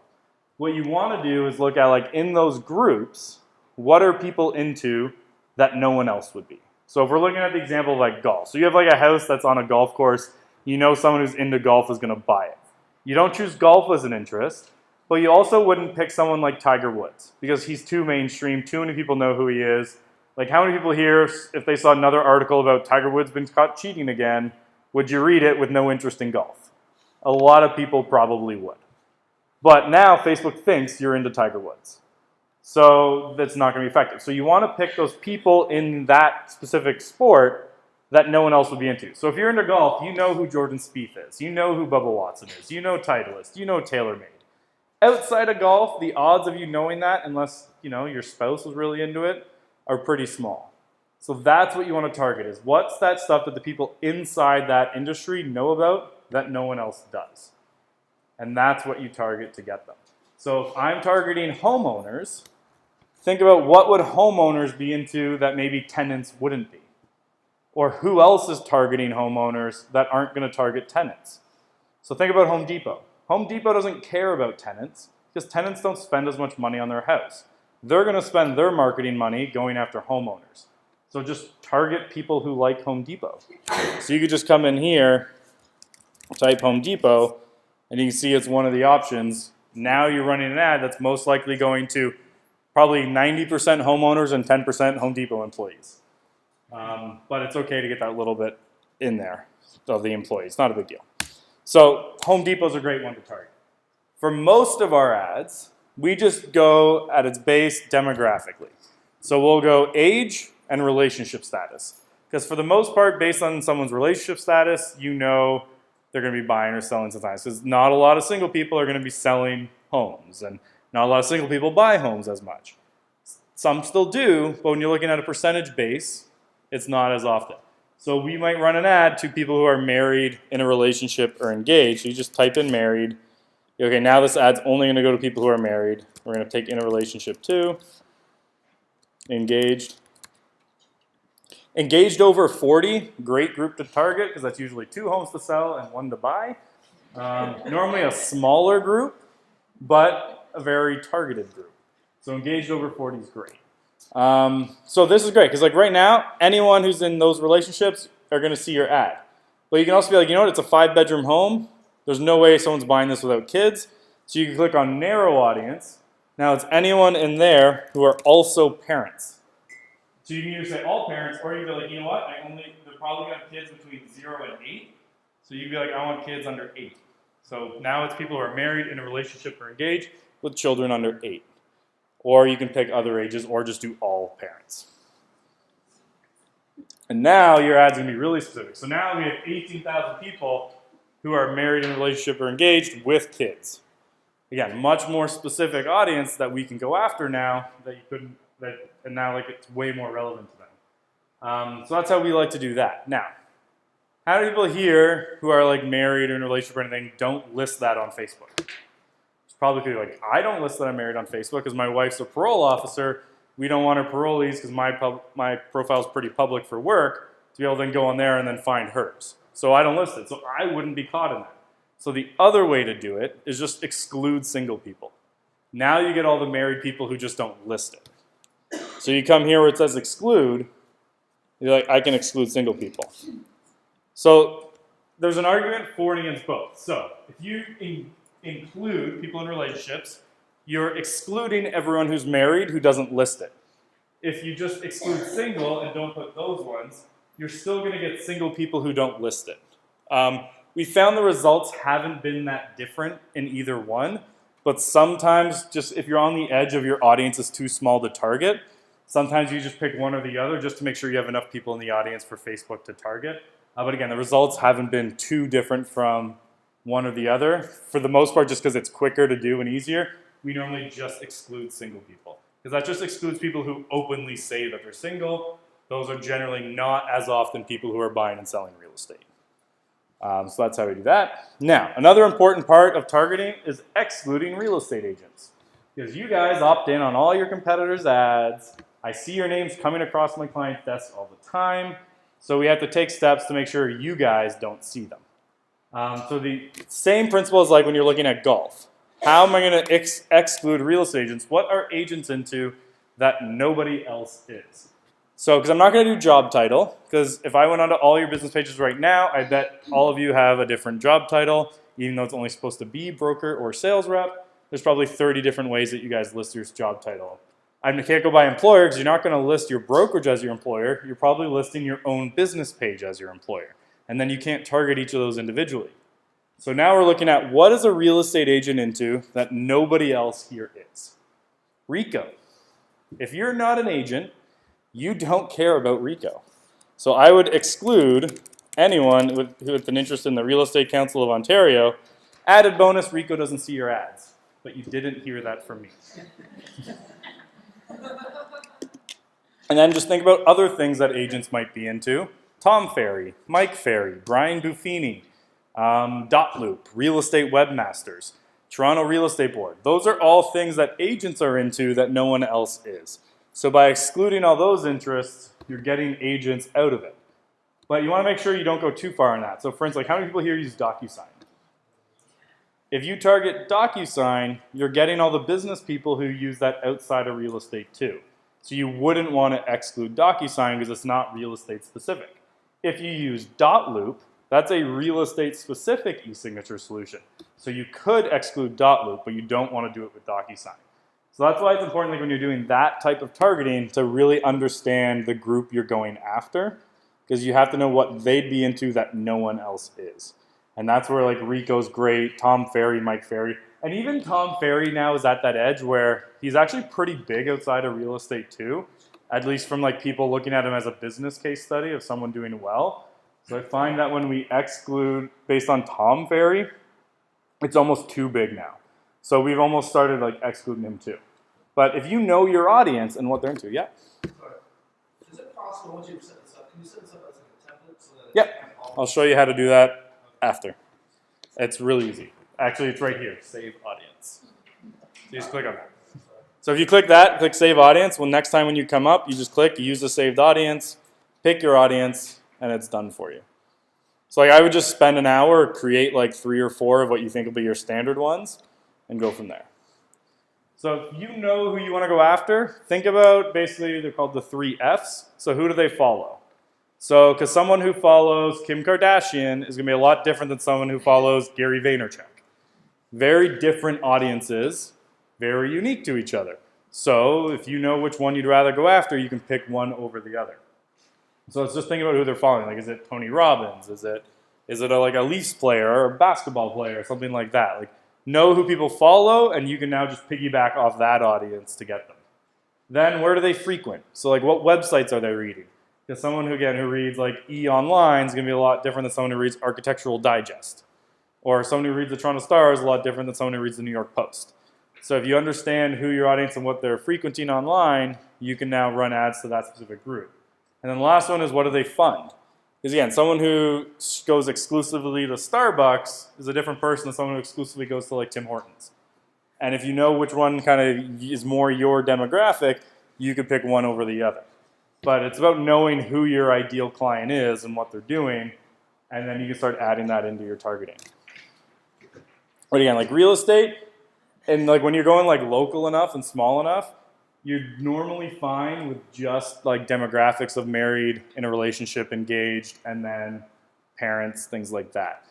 A: What you want to do is look at like in those groups, what are people into that no one else would be? So if we're looking at the example of like golf, so you have like a house that's on a golf course, you know someone who's into golf is going to buy it. You don't choose golf as an interest, but you also wouldn't pick someone like Tiger Woods because he's too mainstream, too many people know who he is. Like how many people here, if they saw another article about Tiger Woods been caught cheating again, would you read it with no interest in golf? A lot of people probably would. But now Facebook thinks you're into Tiger Woods. So that's not going to be effective. So you want to pick those people in that specific sport that no one else would be into. So if you're into golf, you know who Jordan Spieth is. You know who Bubba Watson is. You know Titleist. You know TaylorMade. Outside of golf, the odds of you knowing that, unless your spouse was really into it, are pretty small. So that's what you want to target is what's that stuff that the people inside that industry know about that no one else does. And that's what you target to get them. So if I'm targeting homeowners, think about what would homeowners be into that maybe tenants wouldn't be. Or who else is targeting homeowners that aren't going to target tenants? So think about Home Depot. Home Depot doesn't care about tenants because tenants don't spend as much money on their house. They're going to spend their marketing money going after homeowners. So just target people who like Home Depot. So you could just come in here, type Home Depot, and you can see it's one of the options. Now you're running an ad that's most likely going to probably 90% homeowners and 10% Home Depot employees. But it's okay to get that little bit in there of the employees. Not a big deal. So Home Depot's a great one to target. For most of our ads, we just go at its base demographically. So we'll go age and relationship status. Because for the most part, based on someone's relationship status, you know they're going to be buying or selling sometimes. Because not a lot of single people are going to be selling homes. And not a lot of single people buy homes as much. Some still do, but when you're looking at a percentage base, it's not as often. So we might run an ad to people who are married, in a relationship, or engaged. So you just type in married. Okay, now this ad's only going to go to people who are married. We're going to take in a relationship too. Engaged. Engaged over 40, great group to target because that's usually 2 homes to sell and 1 to buy. Normally a smaller group, but a very targeted group. So engaged over 40 is great. So this is great because like right now, anyone who's in those relationships are going to see your ad. But you can also be like, you know what, it's a 5-bedroom home. There's no way someone's buying this without kids. So you can click on narrow audience. Now it's anyone in there who are also parents. So you can either say all parents, or you can be like, you know what, they're probably going to have kids between 0 and 8. So you'd be like, I want kids under 8. So now it's people who are married, in a relationship, or engaged with children under 8. Or you can pick other ages, or just do all parents. And now your ad's going to be really specific. So now we have 18,000 people who are married, in a relationship, or engaged with kids. Again, much more specific audience that we can go after now that you couldn't. And now like it's way more relevant to them. So that's how we like to do that. Now, how many people here who are like married or in a relationship or anything don't list that on Facebook? It's probably because like, I don't list that I'm married on Facebook because my wife's a parole officer. We don't want our parolees because my profile's pretty public for work to be able to then go on there and then find hers. So I don't list it. So I wouldn't be caught in that. So the other way to do it is just exclude single people. Now you get all the married people who just don't list it. So you come here where it says exclude, you're like, I can exclude single people. So there's an argument for and against both. So if you include people in relationships, you're excluding everyone who's married who doesn't list it. If you just exclude single and don't put those ones, you're still going to get single people who don't list it. We found the results haven't been that different in either one, but sometimes just if you're on the edge of your audience is too small to target, sometimes you just pick one or the other just to make sure you have enough people in the audience for Facebook to target. But again, the results haven't been too different from one or the other. For the most part, just because it's quicker to do and easier, we normally just exclude single people. Because that just excludes people who openly say that they're single. Those are generally not as often people who are buying and selling real estate. So that's how we do that. Now, another important part of targeting is excluding real estate agents. Because you guys opt in on all your competitors' ads. I see your names coming across my client's desk all the time. So we have to take steps to make sure you guys don't see them. So the same principle is like when you're looking at golf. How am I going to exclude real estate agents? What are agents into that nobody else is? So, because I'm not going to do job title, because if I went onto all your business pages right now, I bet all of you have a different job title, even though it's only supposed to be broker or sales rep. There's probably 30 different ways that you guys list your job title. I can't go by employer because you're not going to list your brokerage as your employer. You're probably listing your own business page as your employer. And then you can't target each of those individually. So now we're looking at what is a real estate agent into that nobody else here is. RICO. If you're not an agent, you don't care about RICO. So I would exclude anyone with an interest in the Real Estate Council of Ontario. Added bonus, RICO doesn't see your ads. But you didn't hear that from me. And then just think about other things that agents might be into. Tom Ferry, Mike Ferry, Brian Buffini, Dotloop, Real Estate Webmasters, Toronto Real Estate Board. Those are all things that agents are into that no one else is. So by excluding all those interests, you're getting agents out of it. But you want to make sure you don't go too far on that. So for instance, like how many people here use DocuSign? If you target DocuSign, you're getting all the business people who use that outside of real estate too. So you wouldn't want to exclude DocuSign because it's not real estate specific. If you use Dotloop, that's a real estate specific e-signature solution. So you could exclude Dotloop, but you don't want to do it with DocuSign. So that's why it's important, like when you're doing that type of targeting, to really understand the group you're going after, because you have to know what they'd be into that no one else is. And that's where like Rico's great, Tom Ferry, Mike Ferry. And even Tom Ferry now is at that edge where he's actually pretty big outside of real estate too, at least from like people looking at him as a business case study of someone doing well. So I find that when we exclude based on Tom Ferry, it's almost too big now. So we've almost started like excluding him too. But if you know your audience and what they're into, yeah.
D: Sorry. Is it possible once you've set this up, can you set this up as like a template so that
A: Yep. I'll show you how to do that after. It's really easy. Actually, it's right here, save audience. So you just click on that. So if you click that, click save audience, well next time when you come up, you just click, you use the saved audience, pick your audience, and it's done for you. So like I would just spend an hour, create like 3 or 4 of what you think will be your standard ones, and go from there. So if you know who you want to go after, think about basically, they're called the 3 Fs. So who do they follow? So, because someone who follows Kim Kardashian is going to be a lot different than someone who follows Gary Vaynerchuk. Very different audiences, very unique to each other. So if you know which one you'd rather go after, you can pick one over the other. So it's just thinking about who they're following. Like, is it Tony Robbins? Is it like a Leafs player or a basketball player or something like that? Like, know who people follow, and you can now just piggyback off that audience to get them. Then where do they frequent? So like, what websites are they reading? Because someone who reads like E-Online is going to be a lot different than someone who reads Architectural Digest. Or someone who reads the Toronto Star is a lot different than someone who reads the New York Post. So if you understand who your audience and what they're frequenting online, you can now run ads to that specific group. And then the last one is, what do they fund? Because again, someone who goes exclusively to Starbucks is a different person than someone who exclusively goes to like Tim Hortons. And if you know which one kind of is more your demographic, you could pick one over the other. But it's about knowing who your ideal client is and what they're doing, and then you can start adding that into your targeting. But again, like real estate, and like when you're going like local enough and small enough, you're normally fine with just like demographics of married, in a relationship, engaged, and then parents, things like that.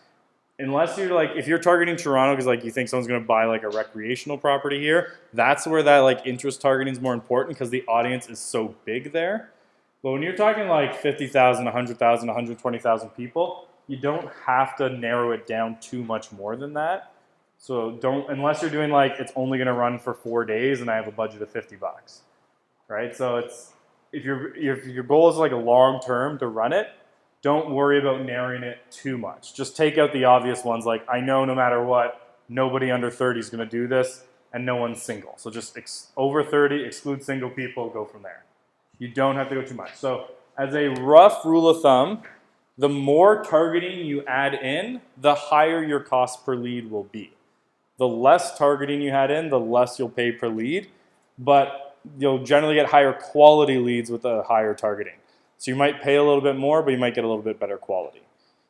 A: Unless you're like, if you're targeting Toronto because like you think someone's going to buy like a recreational property here, that's where that like interest targeting is more important because the audience is so big there. But when you're talking like 50,000, 100,000, 120,000 people, you don't have to narrow it down too much more than that. So don't, unless you're doing like, it's only going to run for 4 days and I have a budget of $50, right? So it's, if your goal is like a long term to run it, don't worry about narrowing it too much. Just take out the obvious ones, like I know no matter what, nobody under 30 is going to do this, and no one's single. So just over 30, exclude single people, go from there. You don't have to go too much. So as a rough rule of thumb, the more targeting you add in, the higher your cost per lead will be. The less targeting you add in, the less you'll pay per lead, but you'll generally get higher quality leads with a higher targeting. So you might pay a little bit more, but you might get a little bit better quality.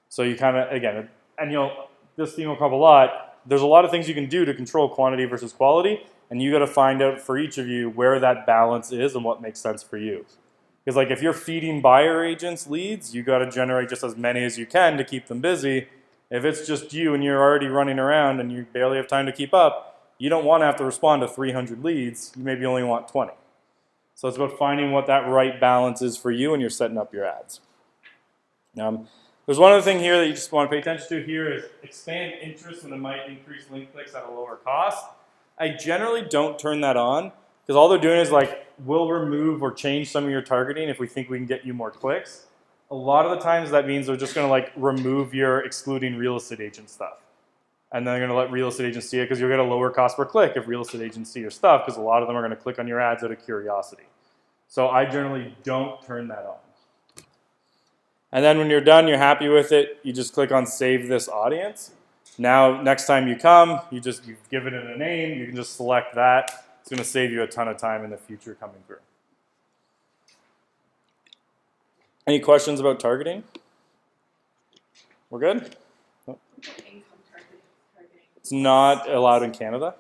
A: So you kind of, again, and this theme will come up a lot, there's a lot of things you can do to control quantity versus quality, and you got to find out for each of you where that balance is and what makes sense for you. Because like if you're feeding buyer agents leads, you got to generate just as many as you can to keep them busy. If it's just you and you're already running around and you barely have time to keep up, you don't want to have to respond to 300 leads. You maybe only want 20. So it's about finding what that right balance is for you when you're setting up your ads. There's one other thing here that you just want to pay attention to here is expand interest, and it might increase link clicks at a lower cost. I generally don't turn that on because all they're doing is like, we'll remove or change some of your targeting if we think we can get you more clicks. A lot of the times that means they're just going to like remove your excluding real estate agent stuff. And then they're going to let real estate agents see it because you'll get a lower cost per click if real estate agents see your stuff because a lot of them are going to click on your ads out of curiosity. So I generally don't turn that on. And then when you're done, you're happy with it, you just click on Save This Audience. Now, next time you come, you've given it a name, you can just select that. It's going to save you a ton of time in the future coming through. Any questions about targeting? We're good? It's not allowed in Canada.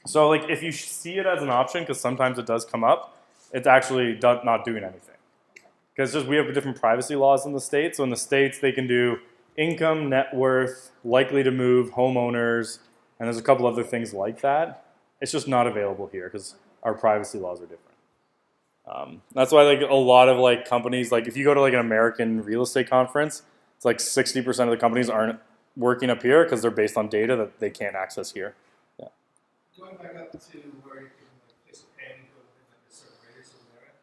A: So like if you see it as an option, because sometimes it does come up, it's actually not doing anything. Because we have different privacy laws in the States. So in the States, they can do income, net worth, likely to move, homeowners, and there's a couple other things like that. It's just not available here because our privacy laws are different. That's why like a lot of like companies, like if you go to like an American real estate conference, it's like 60% of the companies aren't working up here because they're based on data that they can't access here. Yeah.
D: Going back up to where you can like, place a pay and go within like a certain radius of an area,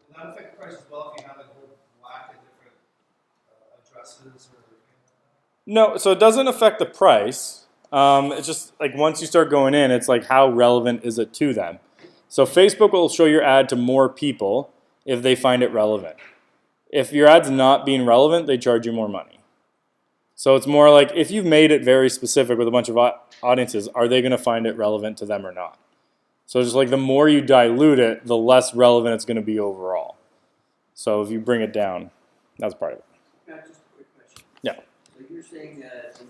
D: will that affect the price as well if you have like a whole whack of different addresses or anything like that?
A: No, so it doesn't affect the price. It's just like once you start going in, it's like how relevant is it to them? So Facebook will show your ad to more people if they find it relevant. If your ad's not being relevant, they charge you more money. So it's more like if you've made it very specific with a bunch of audiences, are they going to find it relevant to them or not? So just like the more you dilute it, the less relevant it's going to be overall. So if you bring it down, that's part of it.
C: Got just a quick question.
A: Yeah.
C: So you're saying the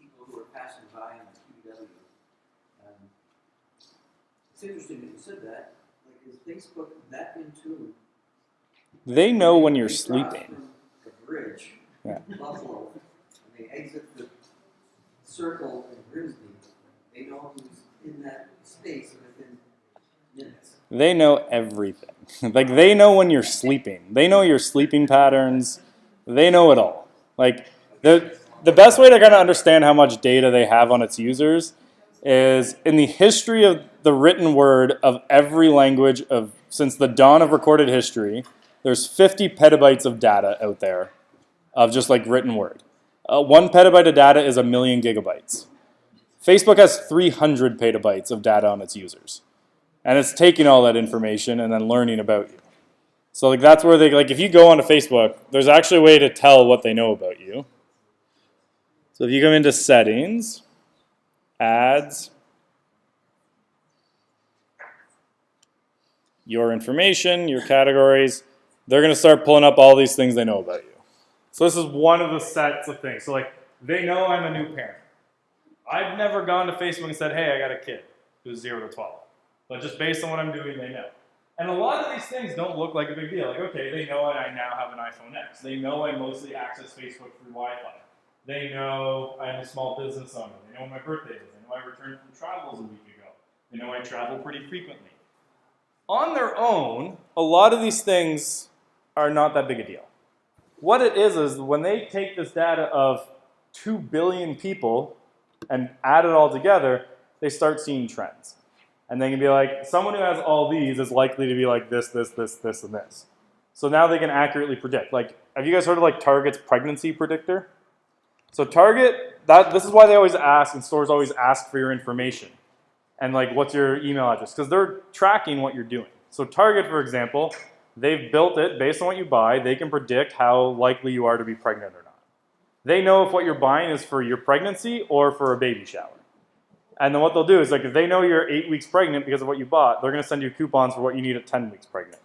C: people who are passing by in the QW, it's interesting that you said that. Like, is Facebook that in tune?
A: They know when you're
C: They cross
A: sleeping.
C: from the bridge,
A: Yeah.
C: Buffalo, and they exit the circle in Grimsby. They know who's in that space within minutes.
A: They know everything. Like they know when you're sleeping. They know your sleeping patterns. They know it all. Like the best way to kind of understand how much data they have on its users is in the history of the written word of every language since the dawn of recorded history, there's 50 petabytes of data out there of just like written word. 1 petabyte of data is 1 million gigabytes. Facebook has 300 petabytes of data on its users. And it's taking all that information and then learning about you. So like that's where like if you go onto Facebook, there's actually a way to tell what they know about you. So if you come into settings, ads, your information, your categories, they're going to start pulling up all these things they know about you. So this is one of the sets of things. So like they know I'm a new parent. I've never gone to Facebook and said, hey, I got a kid who's 0 to 12. But just based on what I'm doing, they know. And a lot of these things don't look like a big deal. Like, okay, they know I now have an iPhone X. They know I mostly access Facebook through Wi-Fi. They know I'm a small business owner. They know when my birthday is. They know I returned from travels a week ago. They know I travel pretty frequently. On their own, a lot of these things are not that big a deal. What it is when they take this data of 2 billion people and add it all together, they start seeing trends. And they can be like, someone who has all these is likely to be like this, this, this, this, and this. So now they can accurately predict. Like, have you guys heard of like Target's pregnancy predictor? So Target, this is why they always ask, and stores always ask for your information. And like, what's your email address? Because they're tracking what you're doing. So Target, for example, they've built it based on what you buy. They can predict how likely you are to be pregnant or not. They know if what you're buying is for your pregnancy or for a baby shower. And then what they'll do is, like, if they know you're 8 weeks pregnant because of what you bought, they're going to send you coupons for what you need at 10 weeks pregnant.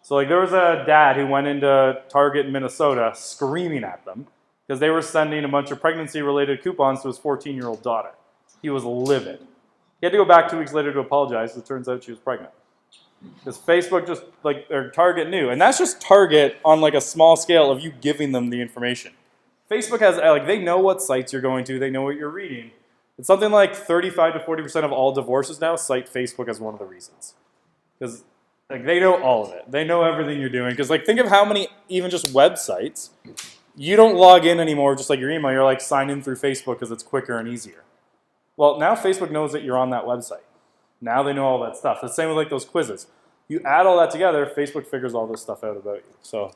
A: So like, there was a dad who went into Target in Minnesota screaming at them because they were sending a bunch of pregnancy-related coupons to his 14-year-old daughter. He was livid. He had to go back 2 weeks later to apologize. It turns out she was pregnant. Because Facebook just, like, or Target knew. And that's just Target on, like, a small scale of you giving them the information. Facebook has, like, they know what sites you're going to. They know what you're reading. It's something like 35 to 40% of all divorces now cite Facebook as one of the reasons. Because, like, they know all of it. They know everything you're doing. Because, like, think of how many, even just websites, you don't log in anymore just like your email. You're like, sign in through Facebook because it's quicker and easier. Well, now Facebook knows that you're on that website. Now they know all that stuff. The same with like those quizzes. You add all that together, Facebook figures all this stuff out about you. So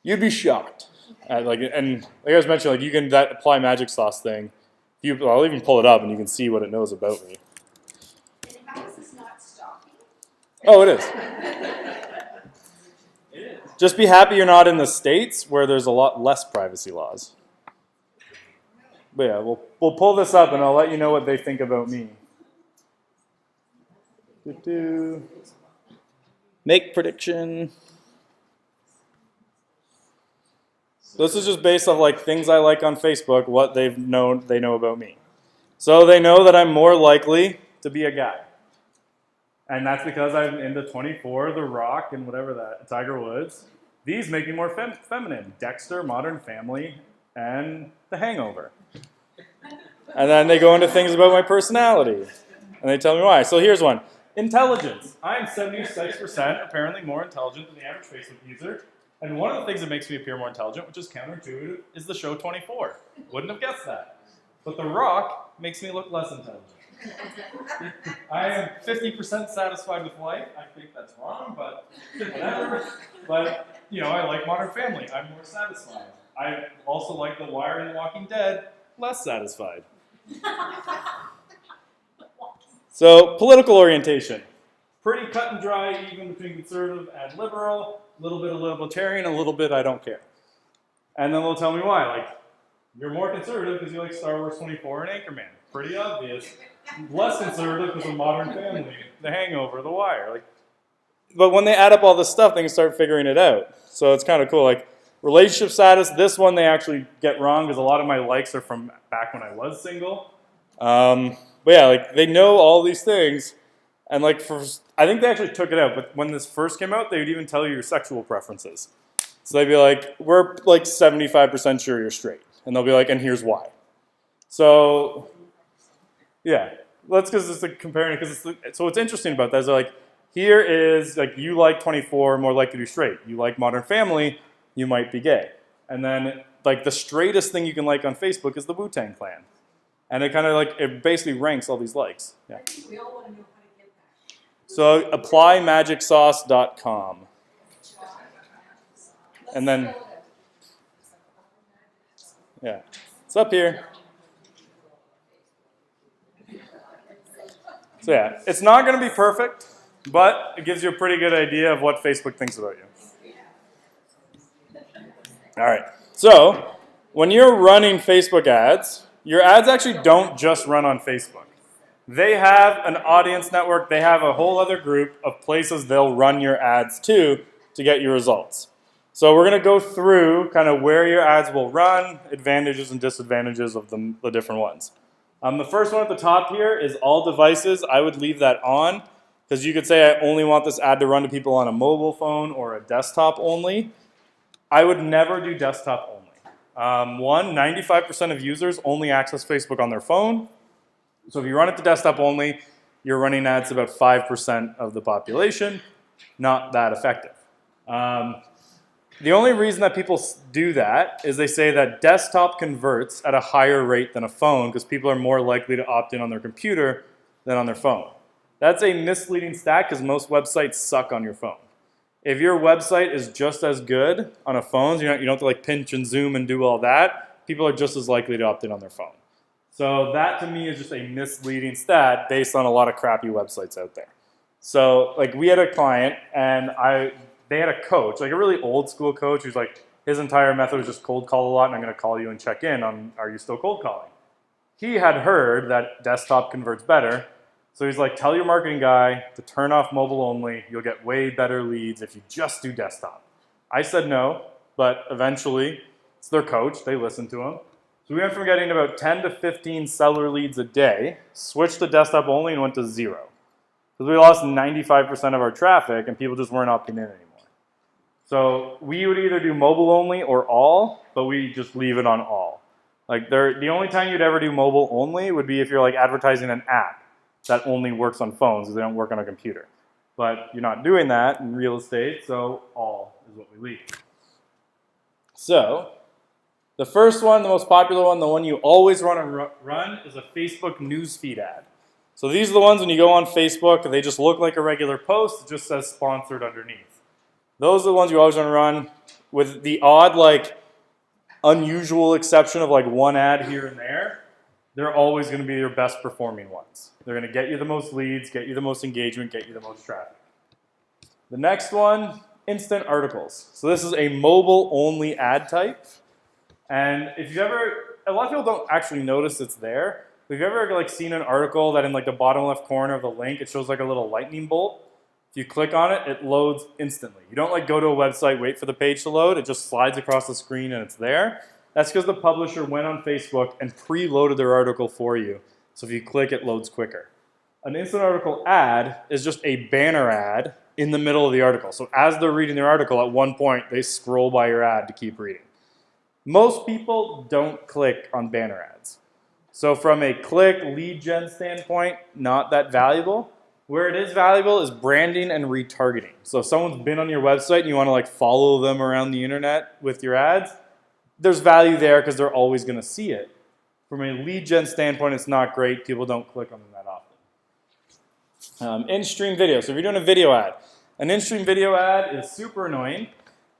A: you'd be shocked. And like I was mentioning, like, you can that apply magic sauce thing. I'll even pull it up and you can see what it knows about me.
E: And how is this not stalking?
A: Oh, it is. Just be happy you're not in the States where there's a lot less privacy laws. But yeah, we'll pull this up and I'll let you know what they think about me. Make prediction. This is just based off like things I like on Facebook, what they know about me. So they know that I'm more likely to be a guy. And that's because I'm into 24, The Rock, and whatever that, Tiger Woods. These make me more feminine. Dexter, Modern Family, and The Hangover. And then they go into things about my personality. And they tell me why. So here's one. Intelligence. I'm 76% apparently more intelligent than the average Facebook user. And one of the things that makes me appear more intelligent, which is counterintuitive, is the show 24. Wouldn't have guessed that. But The Rock makes me look less intelligent. I am 50% satisfied with life. I think that's wrong, but whatever. But, you know, I like Modern Family. I'm more satisfied. I also like The Wire and The Walking Dead. Less satisfied. So, political orientation. Pretty cut and dry, even between conservative and liberal. A little bit of libertarian, a little bit I don't care. And then they'll tell me why. Like, you're more conservative because you like Star Wars 24 and Anchorman. Pretty obvious. Less conservative because of Modern Family, The Hangover, The Wire. Like, but when they add up all this stuff, they can start figuring it out. So it's kind of cool. Like, relationship status, this one they actually get wrong because a lot of my likes are from back when I was single. But yeah, like, they know all these things. And like, I think they actually took it out, but when this first came out, they would even tell you your sexual preferences. So they'd be like, we're like 75% sure you're straight. And they'll be like, and here's why. So, yeah. Because it's like comparing it, so what's interesting about that is like, here is, like, you like 24, more likely to be straight. You like Modern Family, you might be gay. And then, like, the straightest thing you can like on Facebook is the Wu-Tang Clan. And it kind of like, it basically ranks all these likes. Yeah.
E: I think we all want to know how to get that.
A: So applymagicsauce.com. And then, yeah, it's up here. So yeah, it's not going to be perfect, but it gives you a pretty good idea of what Facebook thinks about you. All right, so when you're running Facebook ads, your ads actually don't just run on Facebook. They have an audience network. They have a whole other group of places they'll run your ads to get your results. So we're going to go through kind of where your ads will run, advantages and disadvantages of the different ones. The first one at the top here is all devices. I would leave that on because you could say I only want this ad to run to people on a mobile phone or a desktop only. I would never do desktop only. 95% of users only access Facebook on their phone. So if you run it to desktop only, you're running ads to about 5% of the population. Not that effective. The only reason that people do that is they say that desktop converts at a higher rate than a phone because people are more likely to opt in on their computer than on their phone. That's a misleading stat because most websites suck on your phone. If your website is just as good on a phone, you don't have to like pinch and zoom and do all that, people are just as likely to opt in on their phone. So that to me is just a misleading stat based on a lot of crappy websites out there. So like we had a client and they had a coach, like a really old school coach who's like, his entire method was just cold call a lot and I'm gonna call you and check in on, are you still cold calling? He had heard that desktop converts better. So he's like, tell your marketing guy to turn off mobile only. You'll get way better leads if you just do desktop. I said no, but eventually it's their coach. They listened to him. So we went from getting about 10 to 15 seller leads a day, switched to desktop only and went to 0. Because we lost 95% of our traffic and people just weren't opting in anymore. So we would either do mobile only or all, but we just leave it on all. Like the only time you'd ever do mobile only would be if you're like advertising an app that only works on phones, they don't work on a computer. But you're not doing that in real estate, so all is what we leave. So the first one, the most popular one, the one you always want to run is a Facebook newsfeed ad. So these are the ones when you go on Facebook, they just look like a regular post, it just says sponsored underneath. Those are the ones you always want to run with the odd, like, unusual exception of like one ad here and there. They're always going to be your best performing ones. They're going to get you the most leads, get you the most engagement, get you the most traffic. The next one, instant articles. So this is a mobile only ad type. And if you've ever, a lot of people don't actually notice it's there. But if you've ever like seen an article that in like the bottom left corner of the link, it shows like a little lightning bolt. If you click on it, it loads instantly. You don't like go to a website, wait for the page to load. It just slides across the screen and it's there. That's because the publisher went on Facebook and preloaded their article for you. So if you click, it loads quicker. An instant article ad is just a banner ad in the middle of the article. So as they're reading their article, at one point, they scroll by your ad to keep reading. Most people don't click on banner ads. So from a click lead gen standpoint, not that valuable. Where it is valuable is branding and retargeting. So if someone's been on your website and you want to like follow them around the internet with your ads, there's value there because they're always going to see it. From a lead gen standpoint, it's not great. People don't click on them that often. In-stream video. So if you're doing a video ad, an in-stream video ad is super annoying.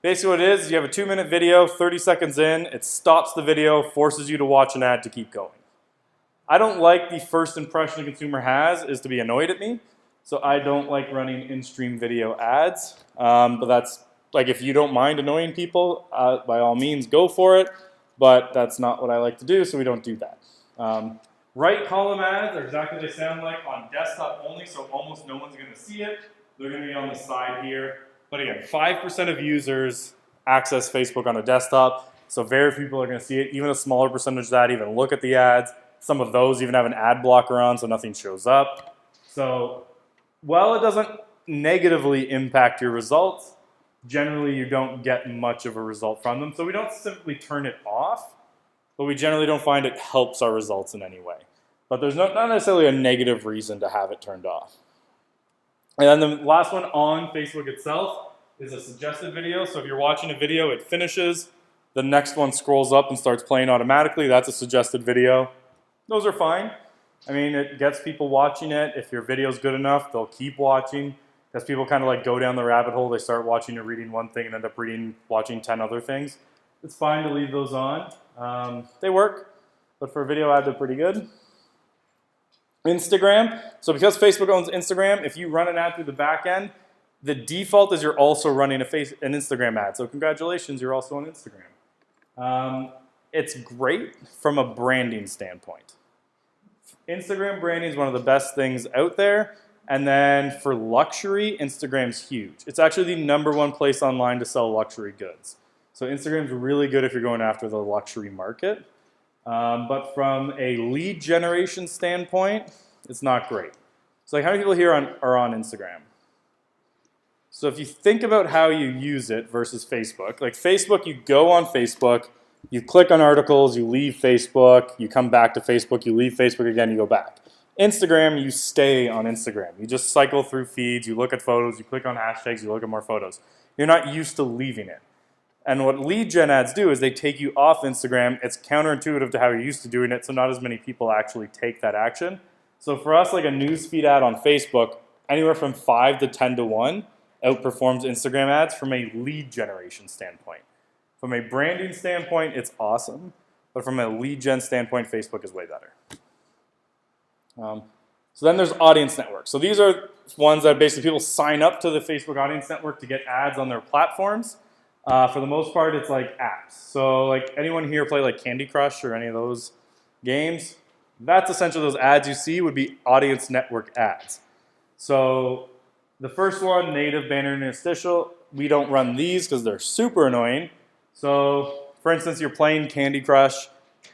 A: Basically what it is you have a 2-minute video, 30 seconds in, it stops the video, forces you to watch an ad to keep going. I don't like the first impression a consumer has is to be annoyed at me. So I don't like running in-stream video ads, but that's like if you don't mind annoying people, by all means go for it, but that's not what I like to do, so we don't do that. Right column ads are exactly what they sound like on desktop only, so almost no one's going to see it. They're going to be on the side here. But again, 5% of users access Facebook on a desktop, so very few people are going to see it. Even a smaller percentage of that even look at the ads. Some of those even have an ad blocker on, so nothing shows up. So while it doesn't negatively impact your results, generally you don't get much of a result from them. So we don't simply turn it off, but we generally don't find it helps our results in any way. But there's not necessarily a negative reason to have it turned off. And then the last one on Facebook itself is a suggested video. So if you're watching a video, it finishes, the next one scrolls up and starts playing automatically. That's a suggested video. Those are fine. I mean, it gets people watching it. If your video's good enough, they'll keep watching. As people kind of like go down the rabbit hole, they start watching or reading one thing and end up watching 10 other things. It's fine to leave those on. They work, but for a video ad, they're pretty good. Instagram. So because Facebook owns Instagram, if you run an ad through the back end, the default is you're also running an Instagram ad. So congratulations, you're also on Instagram. It's great from a branding standpoint. Instagram branding is one of the best things out there. And then for luxury, Instagram's huge. It's actually the #1 place online to sell luxury goods. So Instagram's really good if you're going after the luxury market. But from a lead generation standpoint, it's not great. So like how many people here are on Instagram? So if you think about how you use it versus Facebook, like Facebook, you go on Facebook, you click on articles, you leave Facebook, you come back to Facebook, you leave Facebook again, you go back. Instagram, you stay on Instagram. You just cycle through feeds, you look at photos, you click on hashtags, you look at more photos. You're not used to leaving it. And what lead gen ads do is they take you off Instagram. It's counterintuitive to how you're used to doing it, so not as many people actually take that action. So for us, like a newsfeed ad on Facebook, anywhere from 5 to 10 to 1, outperforms Instagram ads from a lead generation standpoint. From a branding standpoint, it's awesome, but from a lead gen standpoint, Facebook is way better. So then there's audience network. So these are ones that basically people sign up to the Facebook audience network to get ads on their platforms. For the most part, it's like apps. So like anyone here play like Candy Crush or any of those games? That's essentially those ads you see would be audience network ads. So the first one, native banner interstitial, we don't run these because they're super annoying. So for instance, you're playing Candy Crush.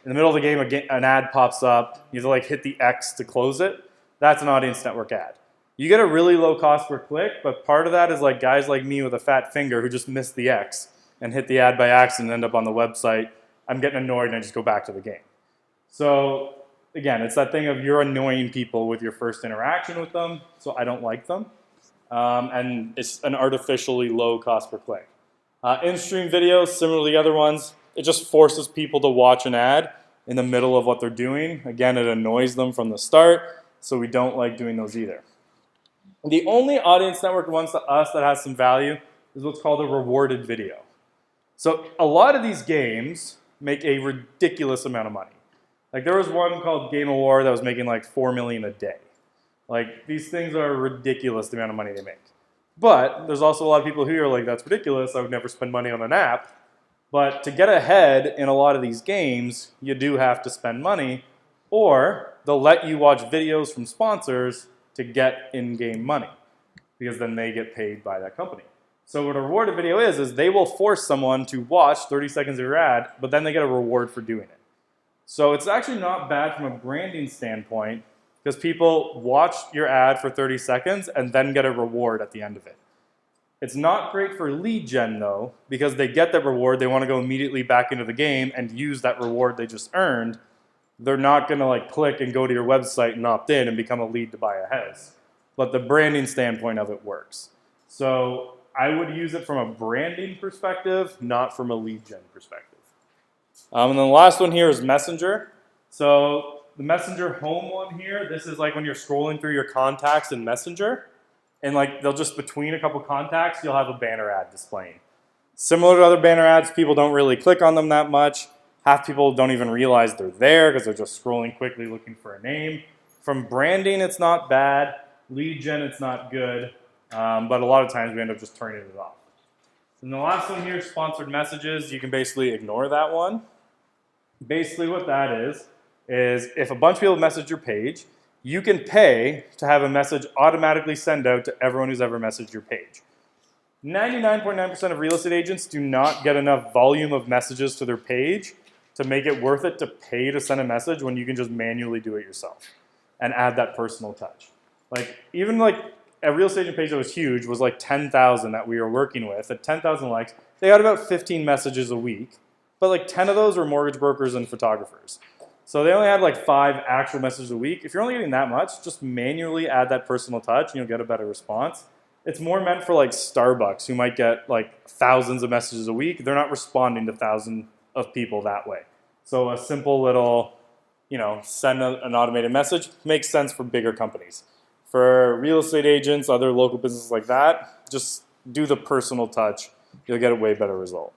A: In the middle of the game, an ad pops up. You have to like hit the X to close it. That's an audience network ad. You get a really low cost per click, but part of that is like guys like me with a fat finger who just missed the X and hit the ad by accident and end up on the website. I'm getting annoyed and I just go back to the game. So again, it's that thing of you're annoying people with your first interaction with them, so I don't like them. And it's an artificially low cost per click. In-stream videos, similar to the other ones, it just forces people to watch an ad in the middle of what they're doing. Again, it annoys them from the start, so we don't like doing those either. The only audience network ones to us that has some value is what's called a rewarded video. So a lot of these games make a ridiculous amount of money. Like there was one called Game of War that was making like $4 million a day. Like these things are ridiculous, the amount of money they make. But there's also a lot of people who are like, that's ridiculous, I would never spend money on an app. But to get ahead in a lot of these games, you do have to spend money, or they'll let you watch videos from sponsors to get in-game money, because then they get paid by that company. So what a rewarded video is they will force someone to watch 30 seconds of your ad, but then they get a reward for doing it. So it's actually not bad from a branding standpoint, because people watch your ad for 30 seconds and then get a reward at the end of it. It's not great for lead gen though, because they get that reward, they want to go immediately back into the game and use that reward they just earned. They're not going to like click and go to your website and opt in and become a lead to buy a house. But the branding standpoint of it works. So I would use it from a branding perspective, not from a lead gen perspective. And then the last one here is Messenger. So the Messenger home one here, this is like when you're scrolling through your contacts in Messenger, and like they'll just between a couple contacts, you'll have a banner ad displaying. Similar to other banner ads, people don't really click on them that much. Half people don't even realize they're there because they're just scrolling quickly looking for a name. From branding, it's not bad. Lead gen, it's not good. But a lot of times we end up just turning it off. And the last one here, sponsored messages, you can basically ignore that one. Basically what that is if a bunch of people message your page, you can pay to have a message automatically send out to everyone who's ever messaged your page. 99.9% of real estate agents do not get enough volume of messages to their page to make it worth it to pay to send a message when you can just manually do it yourself and add that personal touch. Like even like a real estate agent page that was huge was like 10,000 that we were working with. At 10,000 likes, they got about 15 messages a week, but like 10 of those were mortgage brokers and photographers. So they only had like 5 actual messages a week. If you're only getting that much, just manually add that personal touch and you'll get a better response. It's more meant for like Starbucks who might get like thousands of messages a week. They're not responding to thousands of people that way. So a simple little, send an automated message makes sense for bigger companies. For real estate agents, other local businesses like that, just do the personal touch. You'll get a way better result.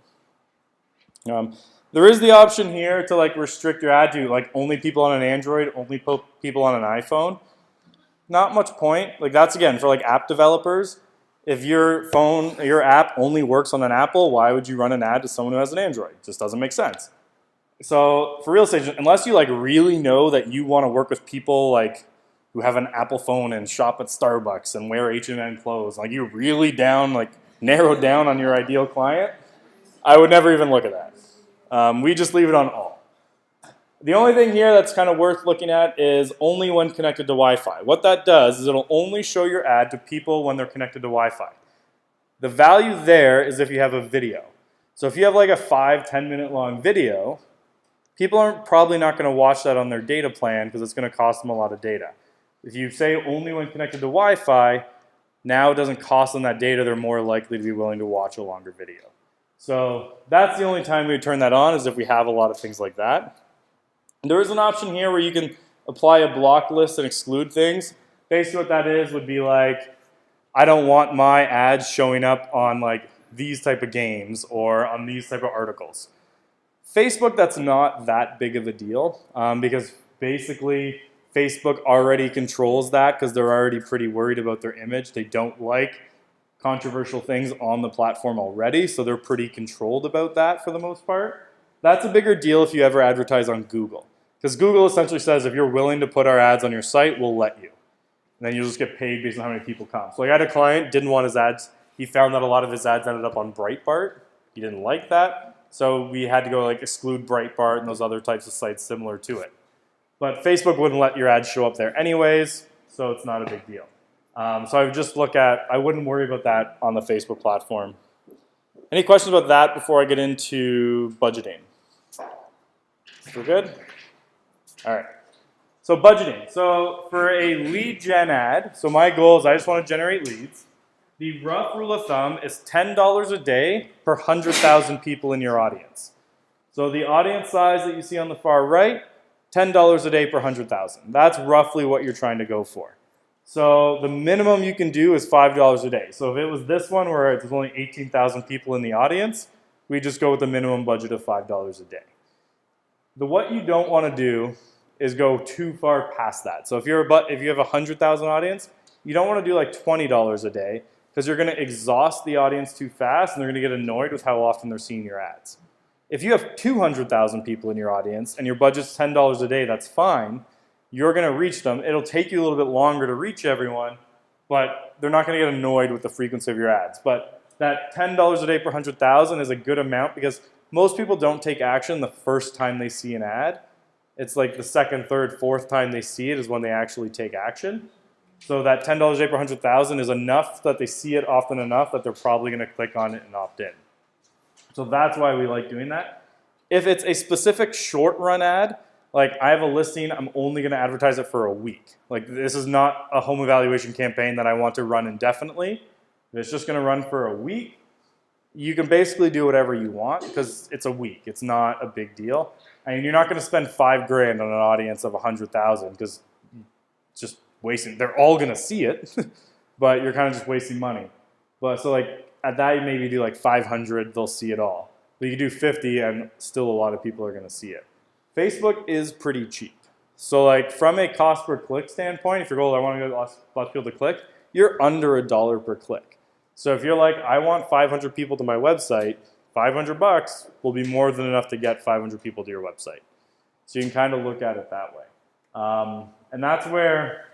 A: There is the option here to like restrict your ad to like only people on an Android, only people on an iPhone. Not much point. Like that's again for like app developers. If your app only works on an Apple, why would you run an ad to someone who has an Android? It just doesn't make sense. So for real estate, unless you like really know that you want to work with people like who have an Apple phone and shop at Starbucks and wear H&M clothes, like you're really down, like narrowed down on your ideal client, I would never even look at that. We just leave it on all. The only thing here that's kind of worth looking at is only when connected to Wi-Fi. What that does is it'll only show your ad to people when they're connected to Wi-Fi. The value there is if you have a video. So if you have like a 5-10 minute long video, people are probably not going to watch that on their data plan because it's going to cost them a lot of data. If you say only when connected to Wi-Fi, now it doesn't cost them that data, they're more likely to be willing to watch a longer video. So that's the only time we would turn that on is if we have a lot of things like that. There is an option here where you can apply a block list and exclude things. Basically what that is would be like, I don't want my ads showing up on like these type of games or on these type of articles. Facebook, that's not that big of a deal because basically Facebook already controls that because they're already pretty worried about their image. They don't like controversial things on the platform already, so they're pretty controlled about that for the most part. That's a bigger deal if you ever advertise on Google, because Google essentially says if you're willing to put our ads on your site, we'll let you. And then you'll just get paid based on how many people come. So I had a client, didn't want his ads. He found that a lot of his ads ended up on Breitbart. He didn't like that. So we had to go like exclude Breitbart and those other types of sites similar to it. But Facebook wouldn't let your ads show up there anyways, so it's not a big deal. So I would just look at, I wouldn't worry about that on the Facebook platform. Any questions about that before I get into budgeting? We're good? All right. So budgeting. So for a lead gen ad, so my goal is I just want to generate leads. The rough rule of thumb is $10 a day per 100,000 people in your audience. So the audience size that you see on the far right, $10 a day per 100,000. That's roughly what you're trying to go for. So the minimum you can do is $5 a day. So if it was this one where there's only 18,000 people in the audience, we just go with a minimum budget of $5 a day. What you don't want to do is go too far past that. So if you have a 100,000 audience, you don't want to do like $20 a day because you're going to exhaust the audience too fast and they're going to get annoyed with how often they're seeing your ads. If you have 200,000 people in your audience and your budget's $10 a day, that's fine. You're going to reach them. It'll take you a little bit longer to reach everyone, but they're not going to get annoyed with the frequency of your ads. But that $10 a day per 100,000 is a good amount because most people don't take action the first time they see an ad. It's like the second, third, fourth time they see it is when they actually take action. So that $10 a day per 100,000 is enough that they see it often enough that they're probably going to click on it and opt in. So that's why we like doing that. If it's a specific short run ad, like I have a listing, I'm only going to advertise it for a week. Like this is not a home evaluation campaign that I want to run indefinitely. If it's just going to run for a week, you can basically do whatever you want because it's a week. It's not a big deal. I mean, you're not going to spend $5,000 on an audience of 100,000 because it's just wasting. They're all going to see it, but you're kind of just wasting money. But so like at that, you maybe do like 500, they'll see it all. But you do 50 and still a lot of people are going to see it. Facebook is pretty cheap. So like from a cost per click standpoint, if your goal is I want to get lots of people to click, you're under $1 per click. So if you're like, I want 500 people to my website, $500 will be more than enough to get 500 people to your website. So you can kind of look at it that way. And that's where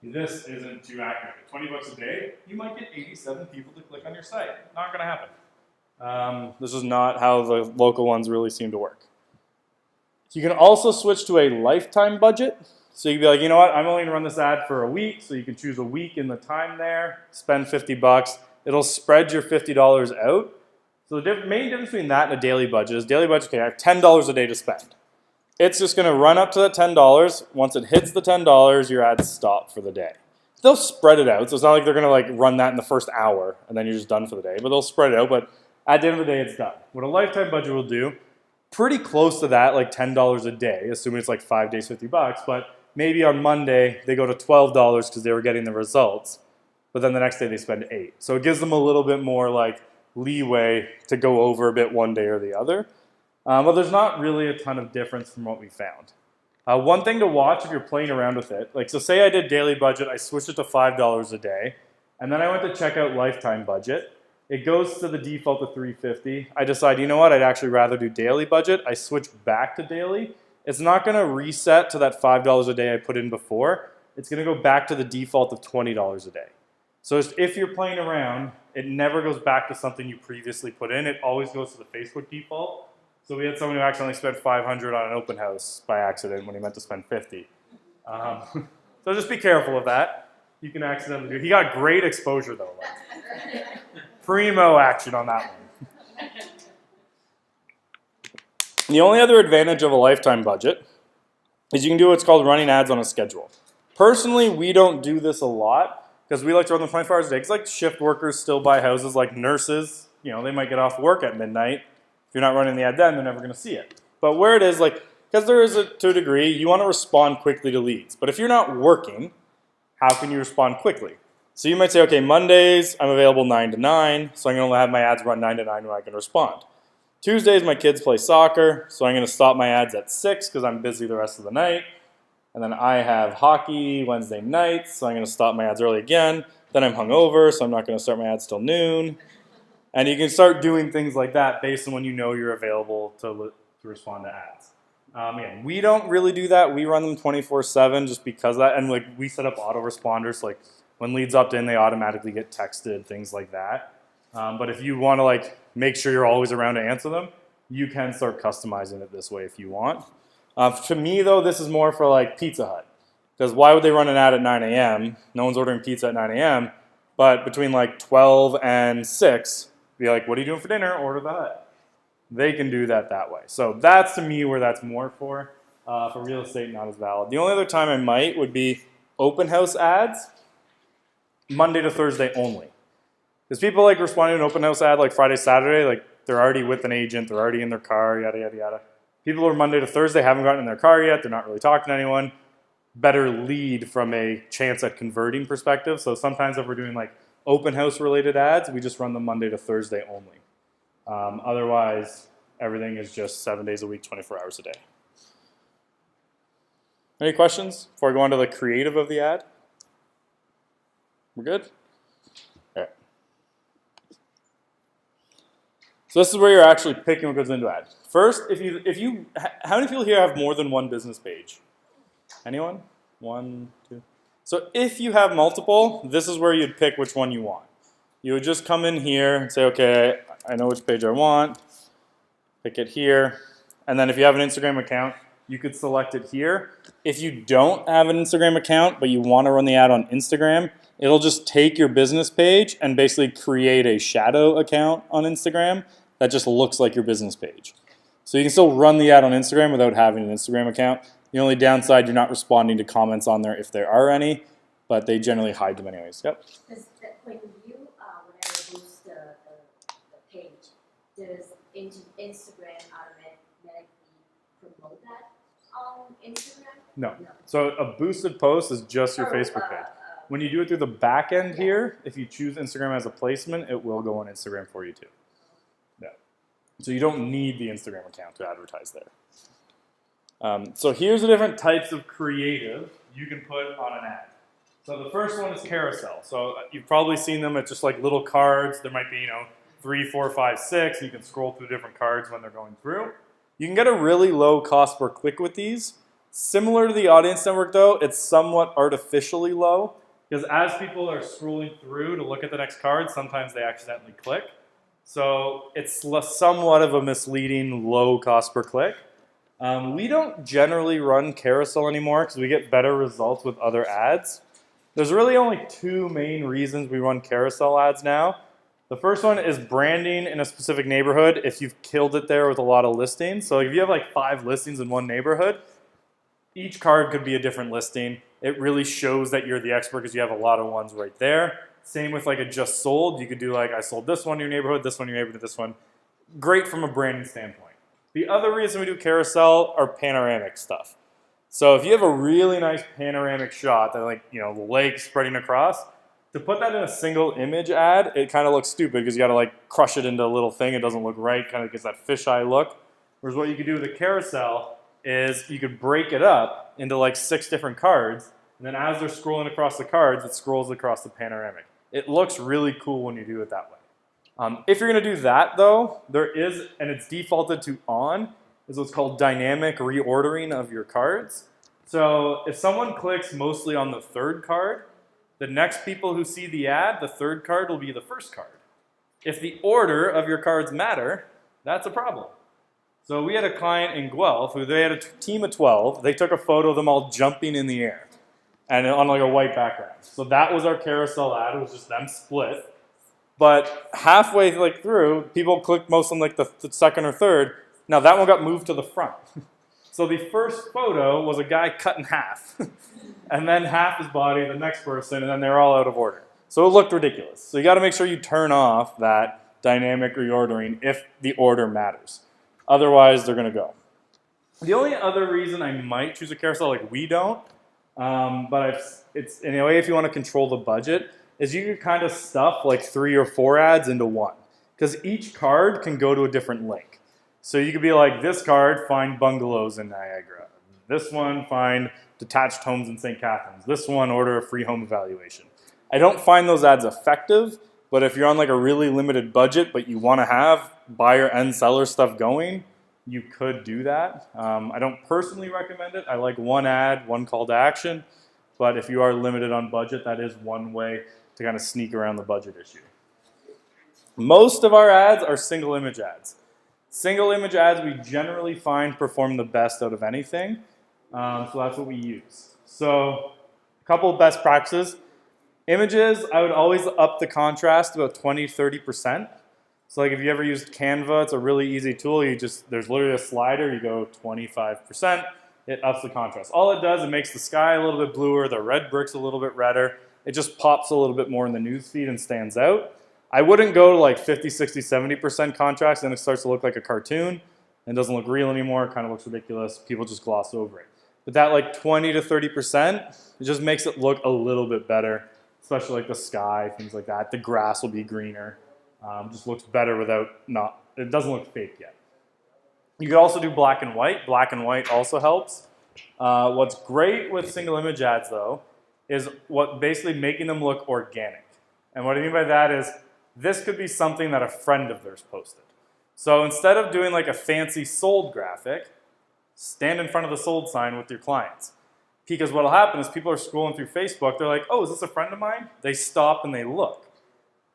A: this isn't too accurate. $20 a day, you might get 87 people to click on your site. Not going to happen. This is not how the local ones really seem to work. You can also switch to a lifetime budget. So you can be like, you know what, I'm only going to run this ad for a week. So you can choose a week in the time there, spend $50. It'll spread your $50 out. So the main difference between that and a daily budget is daily budget, okay, I have $10 a day to spend. It's just going to run up to that $10. Once it hits the $10, your ads stop for the day. They'll spread it out. So it's not like they're going to like run that in the first hour and then you're just done for the day. But they'll spread it out. But at the end of the day, it's done. What a lifetime budget will do, pretty close to that, like $10 a day, assuming it's like 5 days, $50. But maybe on Monday, they go to $12 because they were getting the results. But then the next day, they spend $8. So it gives them a little bit more like leeway to go over a bit one day or the other. But there's not really a ton of difference from what we found. One thing to watch if you're playing around with it, like so say I did daily budget, I switched it to $5 a day, and then I went to check out lifetime budget. It goes to the default of $350. I decide, you know what, I'd actually rather do daily budget. I switch back to daily. It's not going to reset to that $5 a day I put in before. It's going to go back to the default of $20 a day. So if you're playing around, it never goes back to something you previously put in. It always goes to the Facebook default. So we had someone who accidentally spent $500 on an open house by accident when he meant to spend $50. So just be careful of that. You can accidentally do. He got great exposure though. Like, primo action on that one. The only other advantage of a lifetime budget is you can do what's called running ads on a schedule. Personally, we don't do this a lot because we like to run them 24 hours a day. Because like shift workers still buy houses, like nurses, you know, they might get off work at midnight. If you're not running the ad then, they're never going to see it. But where it is, like, because there is to a degree, you want to respond quickly to leads. But if you're not working, how can you respond quickly? So you might say, okay, Mondays, I'm available 9 to 9, so I'm going to have my ads run 9 to 9 when I can respond. Tuesdays, my kids play soccer, so I'm going to stop my ads at 6 because I'm busy the rest of the night. And then I have hockey Wednesday nights, so I'm going to stop my ads early again. Then I'm hungover, so I'm not going to start my ads till noon. And you can start doing things like that based on when you know you're available to respond to ads. Again, we don't really do that. We run them 24/7 just because of that. And like we set up autoresponders, like when leads opt in, they automatically get texted, things like that. But if you want to like make sure you're always around to answer them, you can start customizing it this way if you want. To me though, this is more for like Pizza Hut. Because why would they run an ad at 9 a.m.? No one's ordering pizza at 9 a.m. But between like 12 and 6, be like, what are you doing for dinner? Order the Hut. They can do that way. So that's to me where that's more for. For real estate, not as valid. The only other time I might would be open house ads, Monday to Thursday only. Because people like responding to an open house ad like Friday, Saturday, like they're already with an agent, they're already in their car, yada, yada, yada. People who are Monday to Thursday haven't gotten in their car yet, they're not really talking to anyone. Better lead from a chance at converting perspective. So sometimes if we're doing like open house related ads, we just run them Monday to Thursday only. Otherwise, everything is just 7 days a week, 24 hours a day. Any questions before I go on to the creative of the ad? We're good? All right. So this is where you're actually picking what goes into ad. First, how many people here have more than one business page? Anyone? 1, 2. So if you have multiple, this is where you'd pick which one you want. You would just come in here and say, okay, I know which page I want. Pick it here. And then if you have an Instagram account, you could select it here. If you don't have an Instagram account, but you want to run the ad on Instagram, it'll just take your business page and basically create a shadow account on Instagram that just looks like your business page. So you can still run the ad on Instagram without having an Instagram account. The only downside, you're not responding to comments on there if there are any, but they generally hide them anyways. Yep.
B: Because when you, whenever boost the page, does Instagram automatically promote that on Instagram?
A: No. So a boosted post is just your Facebook page. When you do it through the back end here, if you choose Instagram as a placement, it will go on Instagram for you too. Yeah. So you don't need the Instagram account to advertise there. So here's the different types of creative you can put on an ad. So the first one is carousel. So you've probably seen them. It's just like little cards. There might be, 3, 4, 5, 6. You can scroll through different cards when they're going through. You can get a really low cost per click with these. Similar to the audience network though, it's somewhat artificially low because as people are scrolling through to look at the next card, sometimes they accidentally click. So it's somewhat of a misleading low cost per click. We don't generally run carousel anymore because we get better results with other ads. There's really only 2 main reasons we run carousel ads now. The first one is branding in a specific neighborhood if you've killed it there with a lot of listings. So if you have like 5 listings in one neighborhood, each card could be a different listing. It really shows that you're the expert because you have a lot of ones right there. Same with like a just sold. You could do like I sold this one in your neighborhood, this one in your neighborhood, this one. Great from a branding standpoint. The other reason we do carousel are panoramic stuff. So if you have a really nice panoramic shot that like, the lake spreading across, to put that in a single image ad, it kind of looks stupid because you got to like crush it into a little thing. It doesn't look right, kind of gets that fisheye look. Whereas what you could do with a carousel is you could break it up into like 6 different cards, and then as they're scrolling across the cards, it scrolls across the panoramic. It looks really cool when you do it that way. If you're going to do that though, there is, and it's defaulted to on, is what's called dynamic reordering of your cards. So if someone clicks mostly on the 3rd card, the next people who see the ad, the 3rd card will be the 1st card. If the order of your cards matter, that's a problem. So we had a client in Guelph who they had a team of 12. They took a photo of them all jumping in the air and on like a white background. So that was our carousel ad. It was just them split. But halfway through, people clicked most on like the 2nd or 3rd. Now that one got moved to the front. So the first photo was a guy cut in half. And then half his body, the next person, and then they're all out of order. So it looked ridiculous. So you got to make sure you turn off that dynamic reordering if the order matters. Otherwise, they're going to go. The only other reason I might choose a carousel, like we don't, but it's in a way if you want to control the budget, is you could kind of stuff like 3 or 4 ads into one, because each card can go to a different link. So you could be like, this card, find bungalows in Niagara. This one, find detached homes in St. Catharines. This one, order a free home evaluation. I don't find those ads effective, but if you're on like a really limited budget, but you want to have buyer and seller stuff going, you could do that. I don't personally recommend it. I like one ad, one call to action, but if you are limited on budget, that is one way to kind of sneak around the budget issue. Most of our ads are single image ads. Single image ads we generally find perform the best out of anything, so that's what we use. So a couple of best practices. Images, I would always up the contrast about 20-30%. So like if you ever used Canva, it's a really easy tool. There's literally a slider, you go 25%, it ups the contrast. All it does, it makes the sky a little bit bluer, the red bricks a little bit redder. It just pops a little bit more in the newsfeed and stands out. I wouldn't go to like 50, 60, 70% contrast, then it starts to look like a cartoon and doesn't look real anymore, it kind of looks ridiculous, people just gloss over it. But that like 20 to 30%, it just makes it look a little bit better, especially like the sky, things like that. The grass will be greener, just looks better it doesn't look fake yet. You could also do black and white. Black and white also helps. What's great with single image ads though, is basically making them look organic. And what I mean by that is, this could be something that a friend of theirs posted. So instead of doing like a fancy sold graphic, stand in front of the sold sign with your clients. Because what'll happen is people are scrolling through Facebook, they're like, oh, is this a friend of mine? They stop and they look.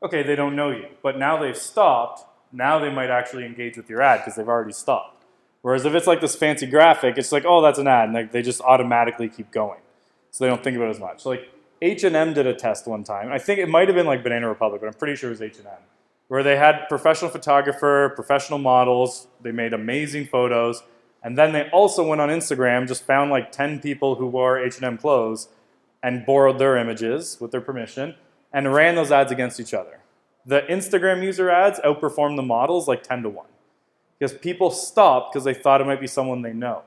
A: Okay, they don't know you, but now they've stopped, now they might actually engage with your ad because they've already stopped. Whereas if it's like this fancy graphic, it's like, oh, that's an ad, and they just automatically keep going. So they don't think about it as much. So like H&M did a test one time. I think it might have been like Banana Republic, but I'm pretty sure it was H&M, where they had professional photographer, professional models, they made amazing photos, and then they also went on Instagram, just found like 10 people who wore H&M clothes and borrowed their images with their permission and ran those ads against each other. The Instagram user ads outperformed the models like 10 to 1 because people stopped because they thought it might be someone they know.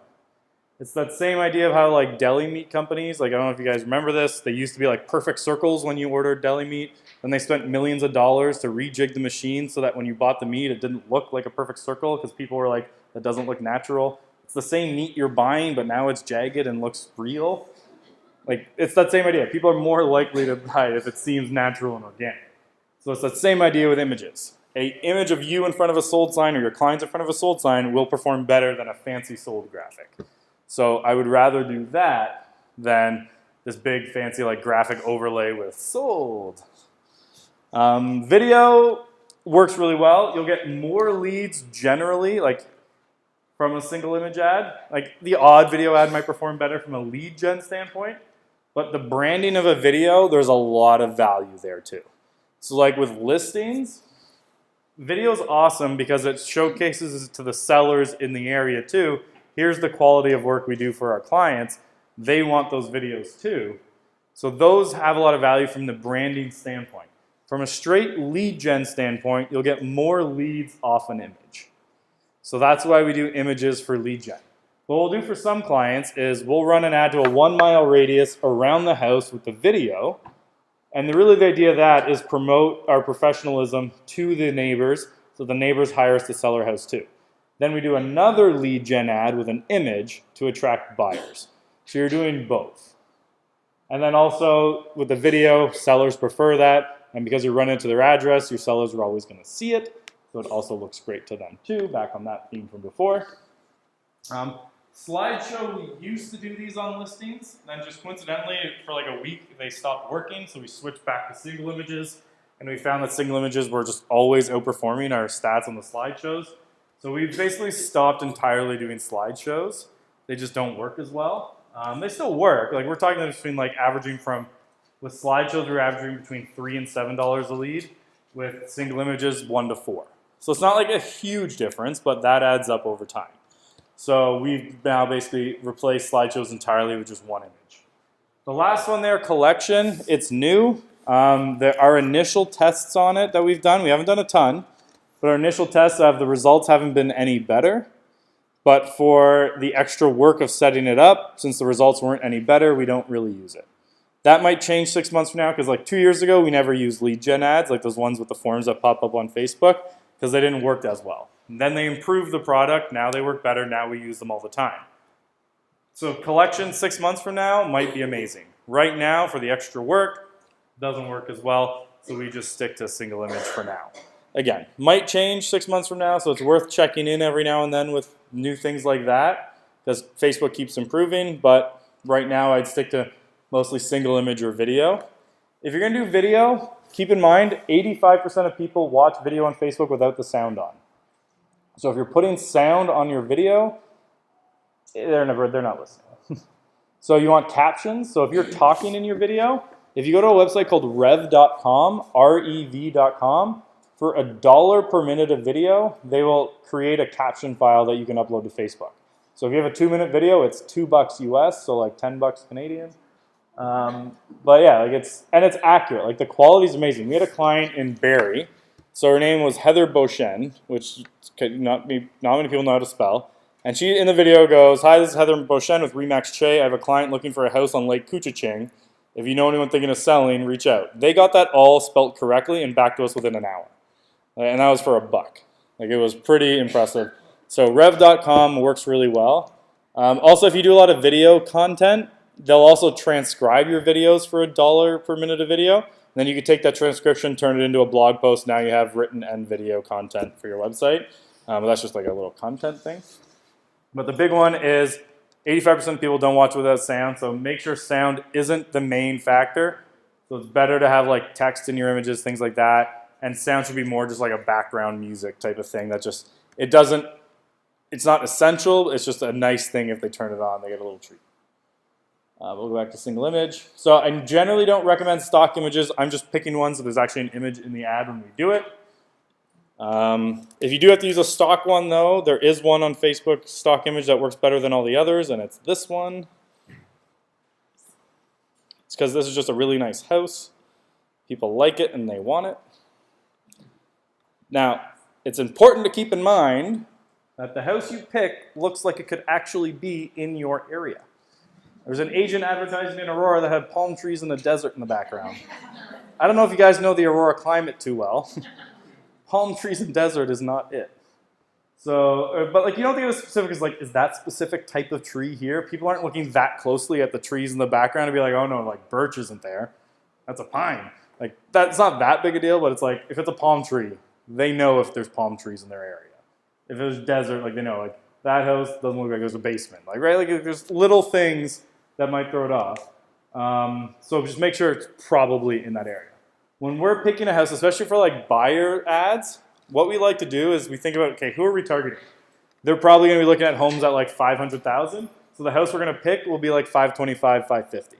A: It's that same idea of how like deli meat companies, like I don't know if you guys remember this, they used to be like perfect circles when you ordered deli meat, and they spent millions of dollars to rejig the machine so that when you bought the meat it didn't look like a perfect circle because people were like, that doesn't look natural. It's the same meat you're buying, but now it's jagged and looks real. Like, it's that same idea. People are more likely to buy it if it seems natural and organic. So it's that same idea with images. An image of you in front of a sold sign or your clients in front of a sold sign will perform better than a fancy sold graphic. So I would rather do that than this big fancy like graphic overlay with sold. Video works really well. You'll get more leads generally, like from a single image ad. Like the odd video ad might perform better from a lead gen standpoint, but the branding of a video, there's a lot of value there too. So like with listings, video's awesome because it showcases to the sellers in the area too, here's the quality of work we do for our clients. They want those videos too. So those have a lot of value from the branding standpoint. From a straight lead gen standpoint, you'll get more leads off an image. So that's why we do images for lead gen. What we'll do for some clients is we'll run an ad to a 1 mile radius around the house with the video. And really the idea of that is promote our professionalism to the neighbors so the neighbors hire us to sell our house too. Then we do another lead gen ad with an image to attract buyers. So you're doing both. And then also with the video, sellers prefer that. And because you run into their address, your sellers are always going to see it. So it also looks great to them too, back on that theme from before. Slideshow, we used to do these on listings. Then just coincidentally, for like a week, they stopped working. So we switched back to single images. And we found that single images were just always outperforming our stats on the slideshows. So we've basically stopped entirely doing slideshows. They just don't work as well. They still work. Like we're talking between like averaging from, with slideshows we're averaging between $3 and $7 a lead. With single images, 1 to 4. So it's not like a huge difference, but that adds up over time. So we've now basically replaced slideshows entirely with just one image. The last one there, collection, it's new. There are initial tests on it that we've done. We haven't done a ton. But our initial tests the results haven't been any better. But for the extra work of setting it up, since the results weren't any better, we don't really use it. That might change 6 months from now because like 2 years ago, we never used lead gen ads, like those ones with the forms that pop up on Facebook, because they didn't work as well. And then they improved the product. Now they work better. Now we use them all the time. So collection 6 months from now might be amazing. Right now, for the extra work, doesn't work as well. So we just stick to single image for now. Again, might change 6 months from now, so it's worth checking in every now and then with new things like that because Facebook keeps improving. But right now, I'd stick to mostly single image or video. If you're going to do video, keep in mind 85% of people watch video on Facebook without the sound on. So if you're putting sound on your video, they're not listening. So you want captions. So if you're talking in your video, if you go to a website called rev.com, rev.com, for $1 per minute of video, they will create a caption file that you can upload to Facebook. So if you have a 2-minute video, it's $2 US, so like $10 Canadian. But yeah, like it's accurate. Like the quality is amazing. We had a client in Barrie, so her name was Heather Beauchesne, which not many people know how to spell. And she in the video goes, "Hi, this is Heather Beauchesne with Remax Che. I have a client looking for a house on Lake Couchiching. If you know anyone thinking of selling, reach out." They got that all spelt correctly and back to us within an hour, and that was for $1. Like it was pretty impressive. So rev.com works really well. Also, if you do a lot of video content, they'll also transcribe your videos for $1 per minute of video. And then you can take that transcription, turn it into a blog post. Now you have written and video content for your website. But that's just like a little content thing. But the big one is 85% of people don't watch without sound. So make sure sound isn't the main factor. So it's better to have like text in your images, things like that. And sound should be more just like a background music type of thing that just, it's not essential. It's just a nice thing if they turn it on, they get a little treat. We'll go back to single image. So I generally don't recommend stock images. I'm just picking one so there's actually an image in the ad when we do it. If you do have to use a stock one though, there is one on Facebook, stock image, that works better than all the others, and it's this one. It's because this is just a really nice house. People like it and they want it. Now, it's important to keep in mind that the house you pick looks like it could actually be in your area. There's an agent advertising in Aurora that had palm trees in the desert in the background. I don't know if you guys know the Aurora climate too well. Palm trees and desert is not it. So, but like you don't think of the specific as like, is that specific type of tree here? People aren't looking that closely at the trees in the background to be like, oh no, like birch isn't there. That's a pine. Like that's not that big a deal, but it's like, if it's a palm tree, they know if there's palm trees in their area. If it was desert, like they know, like that house doesn't look like there's a basement. Like, right, like there's little things that might throw it off. So just make sure it's probably in that area. When we're picking a house, especially for like buyer ads, what we like to do is we think about, okay, who are we targeting? They're probably going to be looking at homes at like 500,000. So the house we're going to pick will be like 525, 550.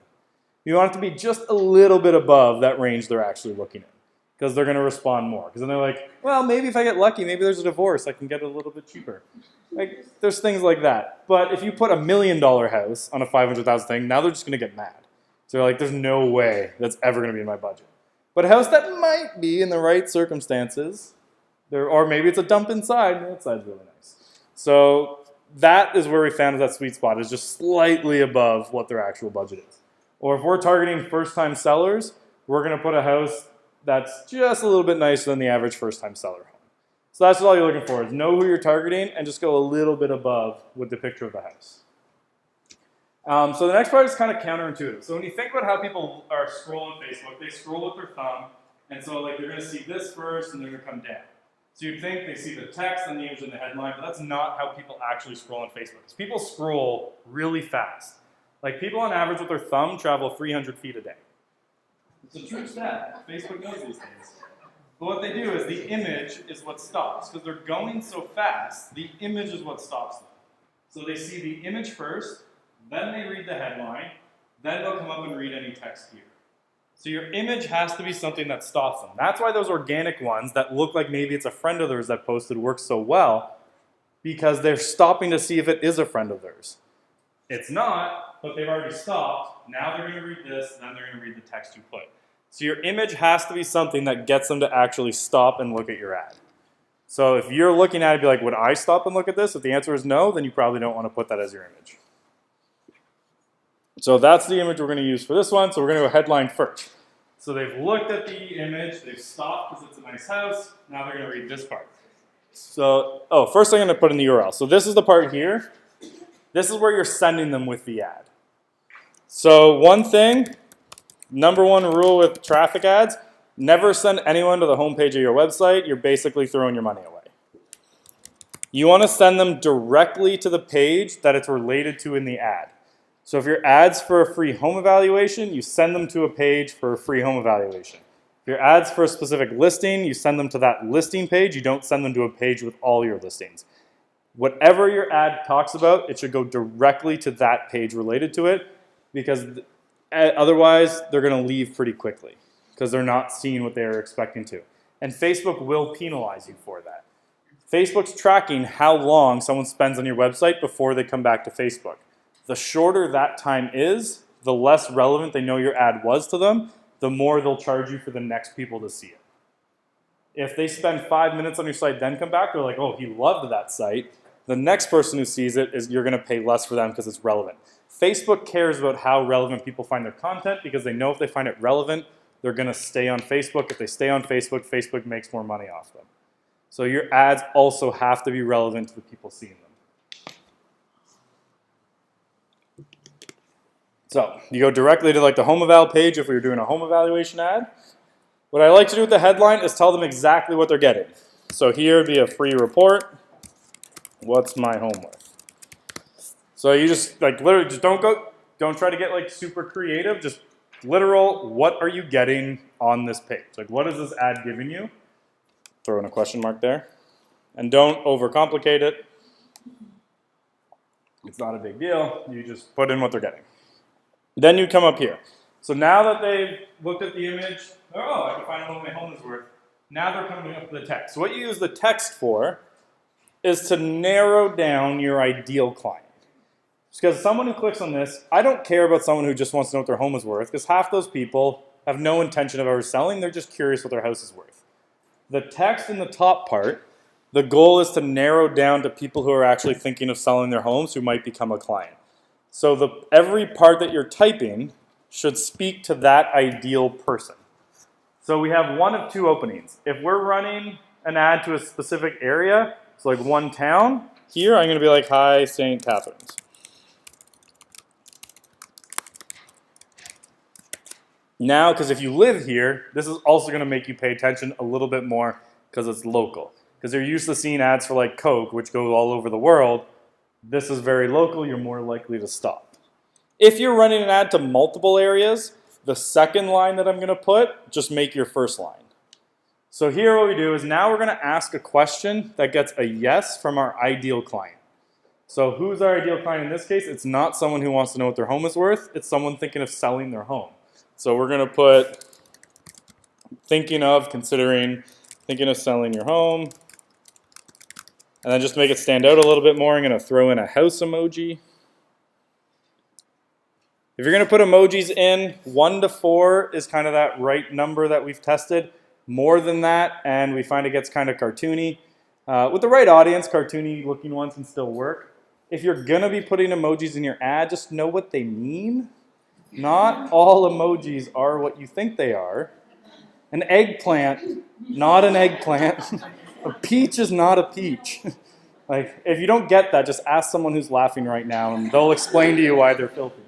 A: You want it to be just a little bit above that range they're actually looking at, because they're going to respond more. Because then they're like, well, maybe if I get lucky, maybe there's a divorce, I can get it a little bit cheaper. Like, there's things like that. But if you put $1 million house on a 500,000 thing, now they're just going to get mad. So they're like, there's no way that's ever going to be in my budget. But a house that might be in the right circumstances, or maybe it's a dump inside, and the inside's really nice. So that is where we found that sweet spot, is just slightly above what their actual budget is. Or if we're targeting first-time sellers, we're going to put a house that's just a little bit nicer than the average first-time seller home. So that's all you're looking for, is know who you're targeting and just go a little bit above with the picture of the house. So the next part is kind of counterintuitive. So when you think about how people are scrolling Facebook, they scroll with their thumb, and so like they're going to see this first, and they're going to come down. So you'd think they see the text and the image and the headline, but that's not how people actually scroll on Facebook. People scroll really fast. Like people on average with their thumb travel 300 feet a day. It's a true stat. Facebook knows these things. But what they do is the image is what stops. Because they're going so fast, the image is what stops them. So they see the image first, then they read the headline, then they'll come up and read any text here. So your image has to be something that stops them. That's why those organic ones that look like maybe it's a friend of theirs that posted work so well, because they're stopping to see if it is a friend of theirs. It's not, but they've already stopped. Now they're going to read this, then they're going to read the text you put. So your image has to be something that gets them to actually stop and look at your ad. So if you're looking at it and be like, would I stop and look at this? If the answer is no, then you probably don't want to put that as your image. So that's the image we're going to use for this one. So we're going to go headline first. So they've looked at the image, they've stopped because it's a nice house. Now they're going to read this part. So, first I'm going to put in the URL. So this is the part here. This is where you're sending them with the ad. So one thing, number one rule with traffic ads, never send anyone to the homepage of your website. You're basically throwing your money away. You want to send them directly to the page that it's related to in the ad. So if your ad's for a free home evaluation, you send them to a page for a free home evaluation. If your ad's for a specific listing, you send them to that listing page. You don't send them to a page with all your listings. Whatever your ad talks about, it should go directly to that page related to it, because otherwise they're going to leave pretty quickly because they're not seeing what they're expecting to. And Facebook will penalize you for that. Facebook's tracking how long someone spends on your website before they come back to Facebook. The shorter that time is, the less relevant they know your ad was to them, the more they'll charge you for the next people to see it. If they spend 5 minutes on your site, then come back, they're like, oh, he loved that site. The next person who sees it, you're going to pay less for them because it's relevant. Facebook cares about how relevant people find their content because they know if they find it relevant, they're going to stay on Facebook. If they stay on Facebook, Facebook makes more money off them. So your ads also have to be relevant to the people seeing them. So you go directly to like the home eval page if we were doing a home evaluation ad. What I like to do with the headline is tell them exactly what they're getting. So here would be a free report. What's my home worth? So you just like literally just don't try to get like super creative. Just literal, what are you getting on this page? Like what is this ad giving you? Throw in a question mark there. And don't overcomplicate it. It's not a big deal. You just put in what they're getting. Then you come up here. So now that they've looked at the image, oh, I can find out what my home is worth. Now they're coming up with the text. So what you use the text for is to narrow down your ideal client. Because someone who clicks on this, I don't care about someone who just wants to know what their home is worth, because half those people have no intention of ever selling. They're just curious what their house is worth. The text in the top part, the goal is to narrow down to people who are actually thinking of selling their homes who might become a client. So every part that you're typing should speak to that ideal person. So we have one of two openings. If we're running an ad to a specific area, so like one town, here I'm going to be like, hi, St. Catharines. Now, because if you live here, this is also going to make you pay attention a little bit more because it's local. Because you're used to seeing ads for like Coke, which go all over the world. This is very local, you're more likely to stop. If you're running an ad to multiple areas, the second line that I'm going to put, just make your first line. So here what we do is now we're going to ask a question that gets a yes from our ideal client. So who's our ideal client in this case? It's not someone who wants to know what their home is worth. It's someone thinking of selling their home. So we're going to put thinking of, considering, thinking of selling your home. And then just to make it stand out a little bit more, I'm going to throw in a house emoji. If you're going to put emojis in, 1 to 4 is kind of that right number that we've tested. More than that, and we find it gets kind of cartoony. With the right audience, cartoony looking ones can still work. If you're going to be putting emojis in your ad, just know what they mean. Not all emojis are what you think they are. An eggplant, not an eggplant. A peach is not a peach. Like, if you don't get that, just ask someone who's laughing right now, and they'll explain to you why they're filthy.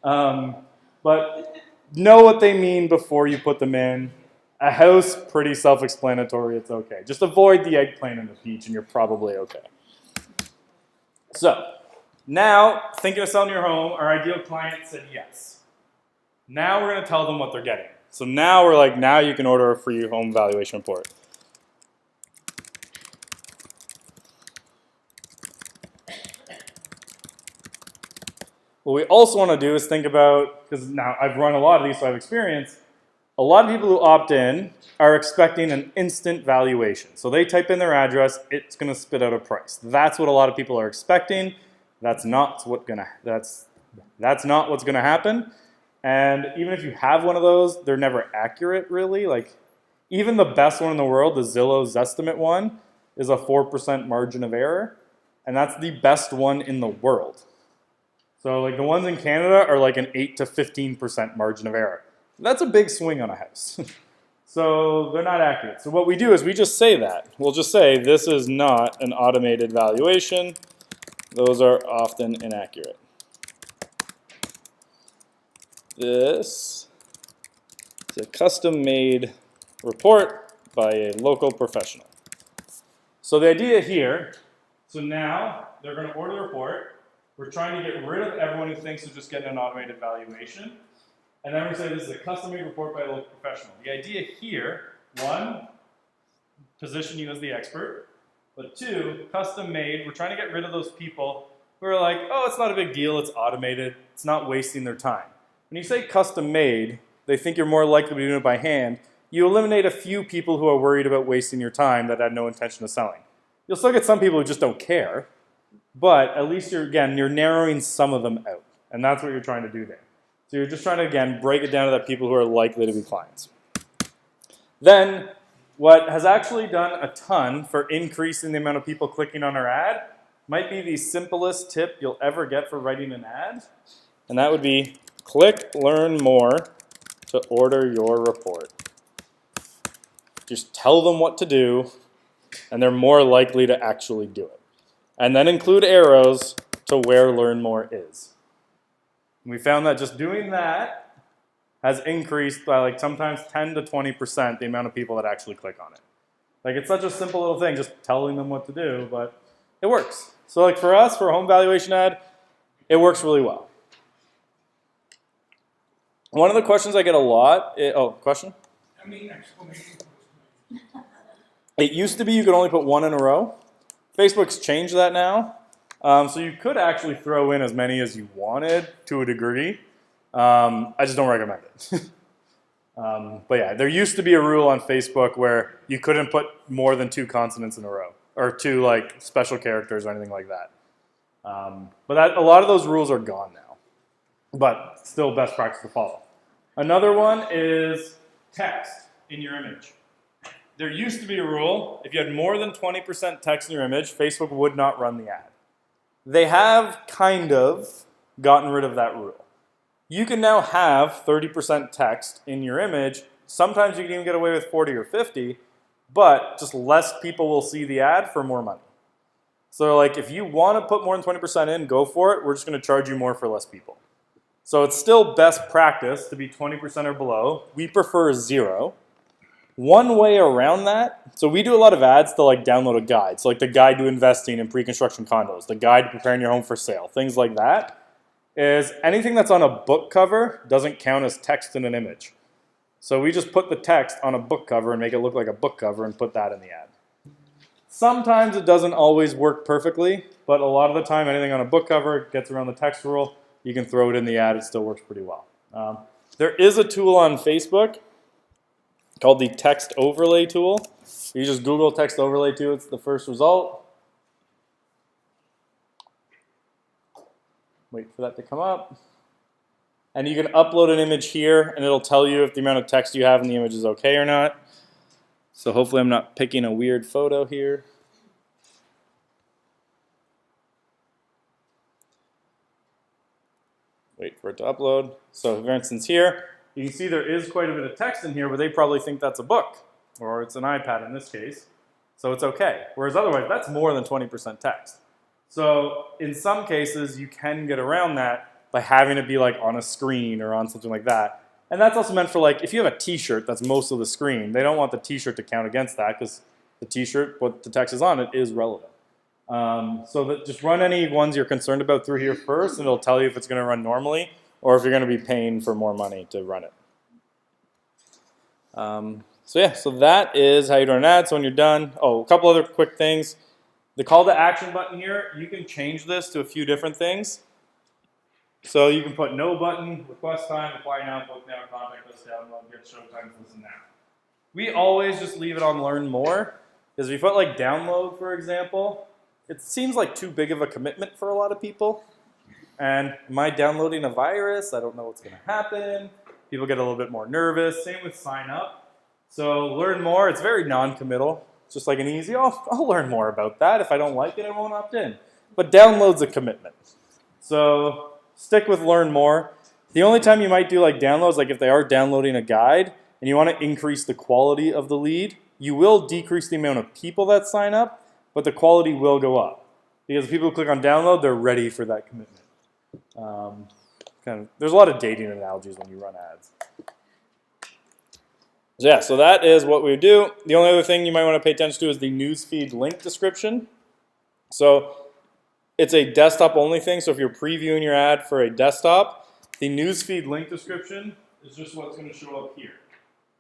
A: But know what they mean before you put them in. A house, pretty self-explanatory, it's okay. Just avoid the eggplant and the peach, and you're probably okay. So, now, thinking of selling your home, our ideal client said yes. Now we're going to tell them what they're getting. So now we're like, now you can order a free home valuation report. What we also want to do is think about, because now I've run a lot of these, so I have experience, a lot of people who opt in are expecting an instant valuation. So they type in their address, it's going to spit out a price. That's what a lot of people are expecting. That's not what's going to happen. And even if you have one of those, they're never accurate, really. Like, even the best one in the world, the Zillow's estimate one, is a 4% margin of error. And that's the best one in the world. So like the ones in Canada are like an 8 to 15% margin of error. That's a big swing on a house. So they're not accurate. So what we do is we just say that. We'll just say this is not an automated valuation. Those are often inaccurate. This is a custom-made report by a local professional. So the idea here, so now they're going to order the report. We're trying to get rid of everyone who thinks they're just getting an automated valuation. And then we say this is a custom-made report by a local professional. The idea here, one, position you as the expert. But two, custom-made, we're trying to get rid of those people who are like, oh, it's not a big deal, it's automated, it's not wasting their time. When you say custom-made, they think you're more likely to be doing it by hand. You eliminate a few people who are worried about wasting your time that had no intention of selling. You'll still get some people who just don't care, but at least you're narrowing some of them out. And that's what you're trying to do there. So you're just trying to, again, break it down to the people who are likely to be clients. Then, what has actually done a ton for increasing the amount of people clicking on our ad might be the simplest tip you'll ever get for writing an ad. And that would be click learn more to order your report. Just tell them what to do, and they're more likely to actually do it. And then include arrows to where learn more is. And we found that just doing that has increased by like sometimes 10 to 20% the amount of people that actually click on it. Like it's such a simple little thing, just telling them what to do, but it works. So like for us, for a home valuation ad, it works really well. One of the questions I get a lot, question?
D: I mean, exclamation point.
A: It used to be you could only put one in a row. Facebook's changed that now. So you could actually throw in as many as you wanted to a degree. I just don't recommend it. But yeah, there used to be a rule on Facebook where you couldn't put more than 2 consonants in a row, or 2 like special characters or anything like that. But a lot of those rules are gone now, but still best practice to follow. Another one is text in your image. There used to be a rule, if you had more than 20% text in your image, Facebook would not run the ad. They have kind of gotten rid of that rule. You can now have 30% text in your image. Sometimes you can even get away with 40 or 50, but just less people will see the ad for more money. So like if you want to put more than 20% in, go for it. We're just going to charge you more for less people. So it's still best practice to be 20% or below. We prefer 0. One way around that, so we do a lot of ads to like download a guide. So like the guide to investing in pre-construction condos, the guide to preparing your home for sale, things like that, is anything that's on a book cover doesn't count as text in an image. So we just put the text on a book cover and make it look like a book cover and put that in the ad. Sometimes it doesn't always work perfectly, but a lot of the time anything on a book cover gets around the text rule. You can throw it in the ad, it still works pretty well. There is a tool on Facebook called the text overlay tool. You just Google text overlay tool, it's the first result. Wait for that to come up. And you can upload an image here and it'll tell you if the amount of text you have in the image is okay or not. So hopefully I'm not picking a weird photo here. Wait for it to upload. So for instance here, you can see there is quite a bit of text in here, but they probably think that's a book, or it's an iPad in this case, so it's okay. Whereas otherwise, that's more than 20% text. So in some cases, you can get around that by having it be like on a screen or on something like that. And that's also meant for like, if you have a t-shirt that's most of the screen, they don't want the t-shirt to count against that because the t-shirt, what the text is on it, is relevant. So just run any ones you're concerned about through here first, and it'll tell you if it's going to run normally, or if you're going to be paying for more money to run it. So yeah, so that is how you run an ad. So when you're done, a couple other quick things. The call to action button here, you can change this to a few different things. So you can put no button, request time, apply now, book now, contact us, download, get showtimes, listen now. We always just leave it on learn more, because if you put like download, for example, it seems like too big of a commitment for a lot of people. And am I downloading a virus? I don't know what's going to happen. People get a little bit more nervous. Same with sign up. So learn more, it's very non-committal. It's just like an easy, I'll learn more about that. If I don't like it, I won't opt in. But download's a commitment. So stick with learn more. The only time you might do like downloads, like if they are downloading a guide and you want to increase the quality of the lead, you will decrease the amount of people that sign up, but the quality will go up. Because people who click on download, they're ready for that commitment. There's a lot of dating analogies when you run ads. Yeah, so that is what we do. The only other thing you might want to pay attention to is the newsfeed link description. So it's a desktop only thing, so if you're previewing your ad for a desktop, the newsfeed link description is just what's going to show up here.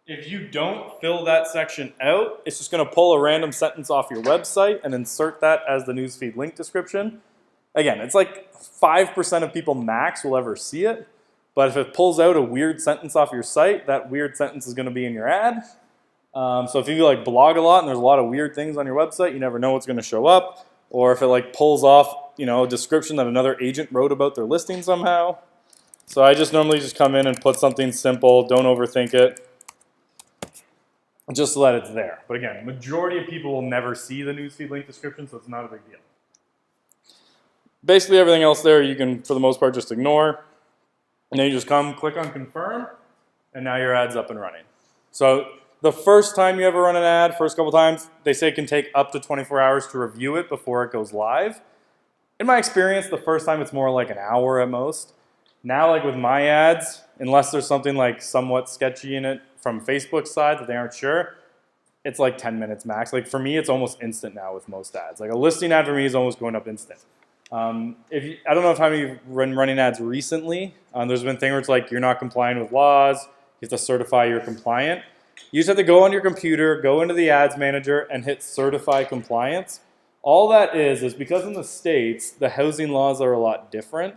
A: If you don't fill that section out, it's just going to pull a random sentence off your website and insert that as the newsfeed link description. Again, it's like 5% of people max will ever see it, but if it pulls out a weird sentence off your site, that weird sentence is going to be in your ad. So if you like blog a lot and there's a lot of weird things on your website, you never know what's going to show up. Or if it like pulls off, a description that another agent wrote about their listing somehow. So I just normally just come in and put something simple, don't overthink it, just so that it's there. But again, majority of people will never see the newsfeed link description, so it's not a big deal. Basically everything else there you can, for the most part, just ignore. And then you just come, click on confirm, and now your ad's up and running. So the first time you ever run an ad, first couple times, they say it can take up to 24 hours to review it before it goes live. In my experience, the first time it's more like an hour at most. Now, like with my ads, unless there's something like somewhat sketchy in it from Facebook's side that they aren't sure, it's like 10 minutes max. Like for me, it's almost instant now with most ads. Like a listing ad for me is almost going up instant. I don't know if how many of you have been running ads recently. There's been things where it's like you're not complying with laws. You have to certify you're compliant. You just have to go on your computer, go into the ads manager, and hit certify compliance. All that is because in the States, the housing laws are a lot different.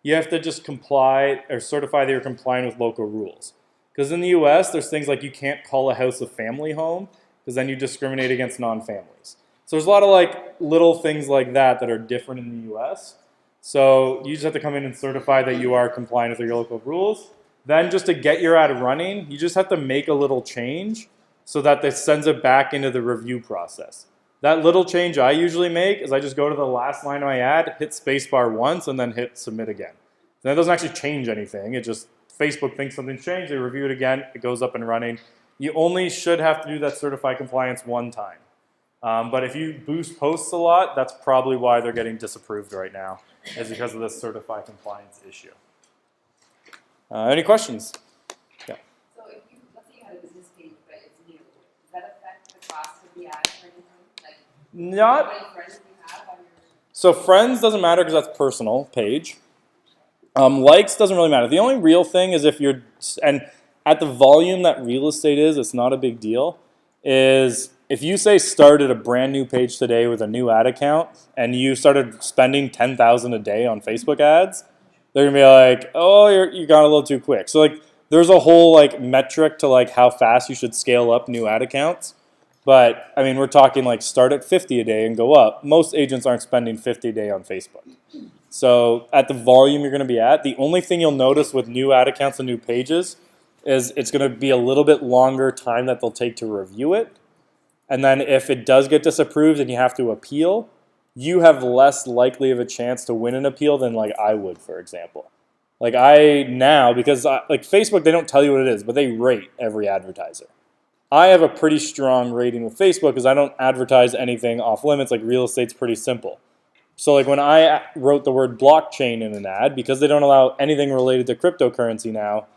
A: You have to just comply or certify that you're complying with local rules. Because in the US, there's things like you can't call a house a family home because then you discriminate against non-families. So there's a lot of like little things like that that are different in the US. So you just have to come in and certify that you are compliant with your local rules. Then just to get your ad running, you just have to make a little change so that this sends it back into the review process. That little change I usually make is I just go to the last line of my ad, hit spacebar once, and then hit submit again. And that doesn't actually change anything. It just, Facebook thinks something's changed, they review it again, it goes up and running. You only should have to do that certify compliance one time. But if you boost posts a lot, that's probably why they're getting disapproved right now, is because of this certify compliance issue. Any questions? Yeah.
E: So if you, let's say you had a business page, but it's new, does that affect the cost of the ad or anything? Like,
A: Not.
E: how many friends you have on your...
A: So friends doesn't matter because that's personal page. Likes doesn't really matter. The only real thing is if you're, and at the volume that real estate is, it's not a big deal, is if you say started a brand new page today with a new ad account and you started spending $10,000 a day on Facebook ads, they're gonna be like, oh, you got a little too quick. So like there's a whole like metric to like how fast you should scale up new ad accounts. But I mean, we're talking like start at 50 a day and go up. Most agents aren't spending 50 a day on Facebook. So at the volume you're going to be at, the only thing you'll notice with new ad accounts and new pages is it's going to be a little bit longer time that they'll take to review it. And then if it does get disapproved and you have to appeal, you have less likely of a chance to win an appeal than like I would, for example. Like I now, because like Facebook, they don't tell you what it is, but they rate every advertiser. I have a pretty strong rating with Facebook because I don't advertise anything off limits. Like real estate's pretty simple. So like when I wrote the word blockchain in an ad, because they don't allow anything related to cryptocurrency now,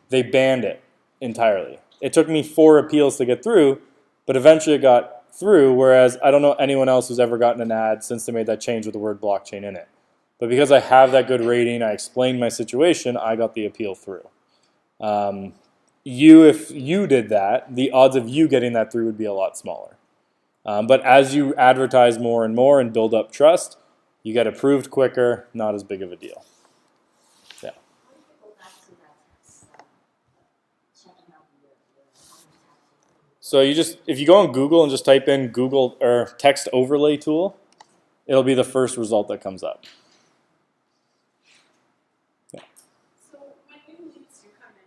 A: they banned it entirely. It took me 4 appeals to get through, but eventually it got through, whereas I don't know anyone else who's ever gotten an ad since they made that change with the word blockchain in it. But because I have that good rating, I explained my situation, I got the appeal through. If you did that, the odds of you getting that through would be a lot smaller. But as you advertise more and more and build up trust, you get approved quicker, not as big of a deal. Yeah.
B: How do you go back to that checking out the
A: So you just, if you go on Google and just type in Google or text overlay tool, it'll be the first result that comes up. Yeah.
E: So when new leads do come in,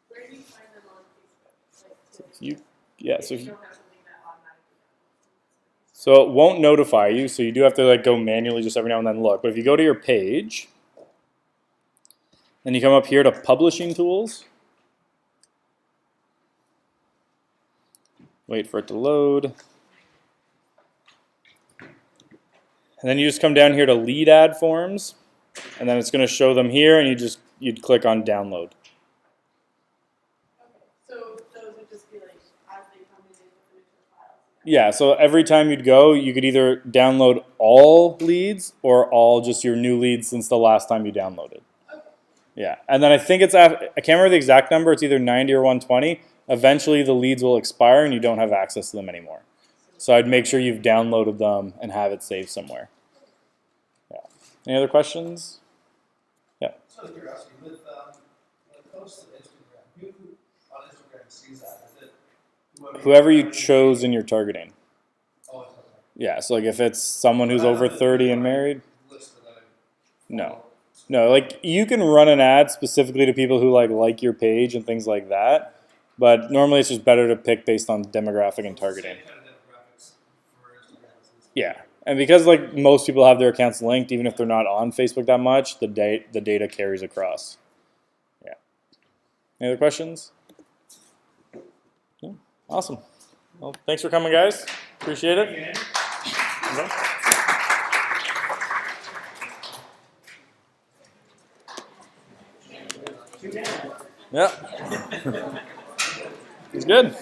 E: where do you find them on Facebook? Like,
A: So if
E: you
A: you
E: don't have something that automatically happens.
A: So it won't notify you, so you do have to like go manually just every now and then look. But if you go to your page, Then you come up here to publishing tools. Wait for it to load. And then you just come down here to lead ad forms, and then it's going to show them here, and you'd click on download.
F: Okay, so those would just be like, as they come in, they put them into the files?
A: Yeah, so every time you'd go, you could either download all leads or all just your new leads since the last time you downloaded.
F: Okay.
A: Yeah, and then I think it's, I can't remember the exact number, it's either 90 or 120. Eventually the leads will expire and you don't have access to them anymore. So I'd make sure you've downloaded them and have it saved somewhere. Yeah. Any other questions? Yeah.
D: Just out of curiosity, with when it comes to Instagram, who on Instagram sees that? Is it
A: Whoever you chose in your targeting.
D: Oh, it's okay.
A: Yeah, so like if it's someone who's over 30 and married,
D: List that I
A: no. No, like you can run an ad specifically to people who like your page and things like that. But normally it's just better to pick based on demographic and targeting.
D: Same kind of demographics for Instagram as it is.
A: Yeah, and because like most people have their accounts linked, even if they're not on Facebook that much, the data carries across. Yeah. Any other questions? Yeah. Awesome. Well, thanks for coming, guys. Appreciate it. Okay. Yeah. It's good.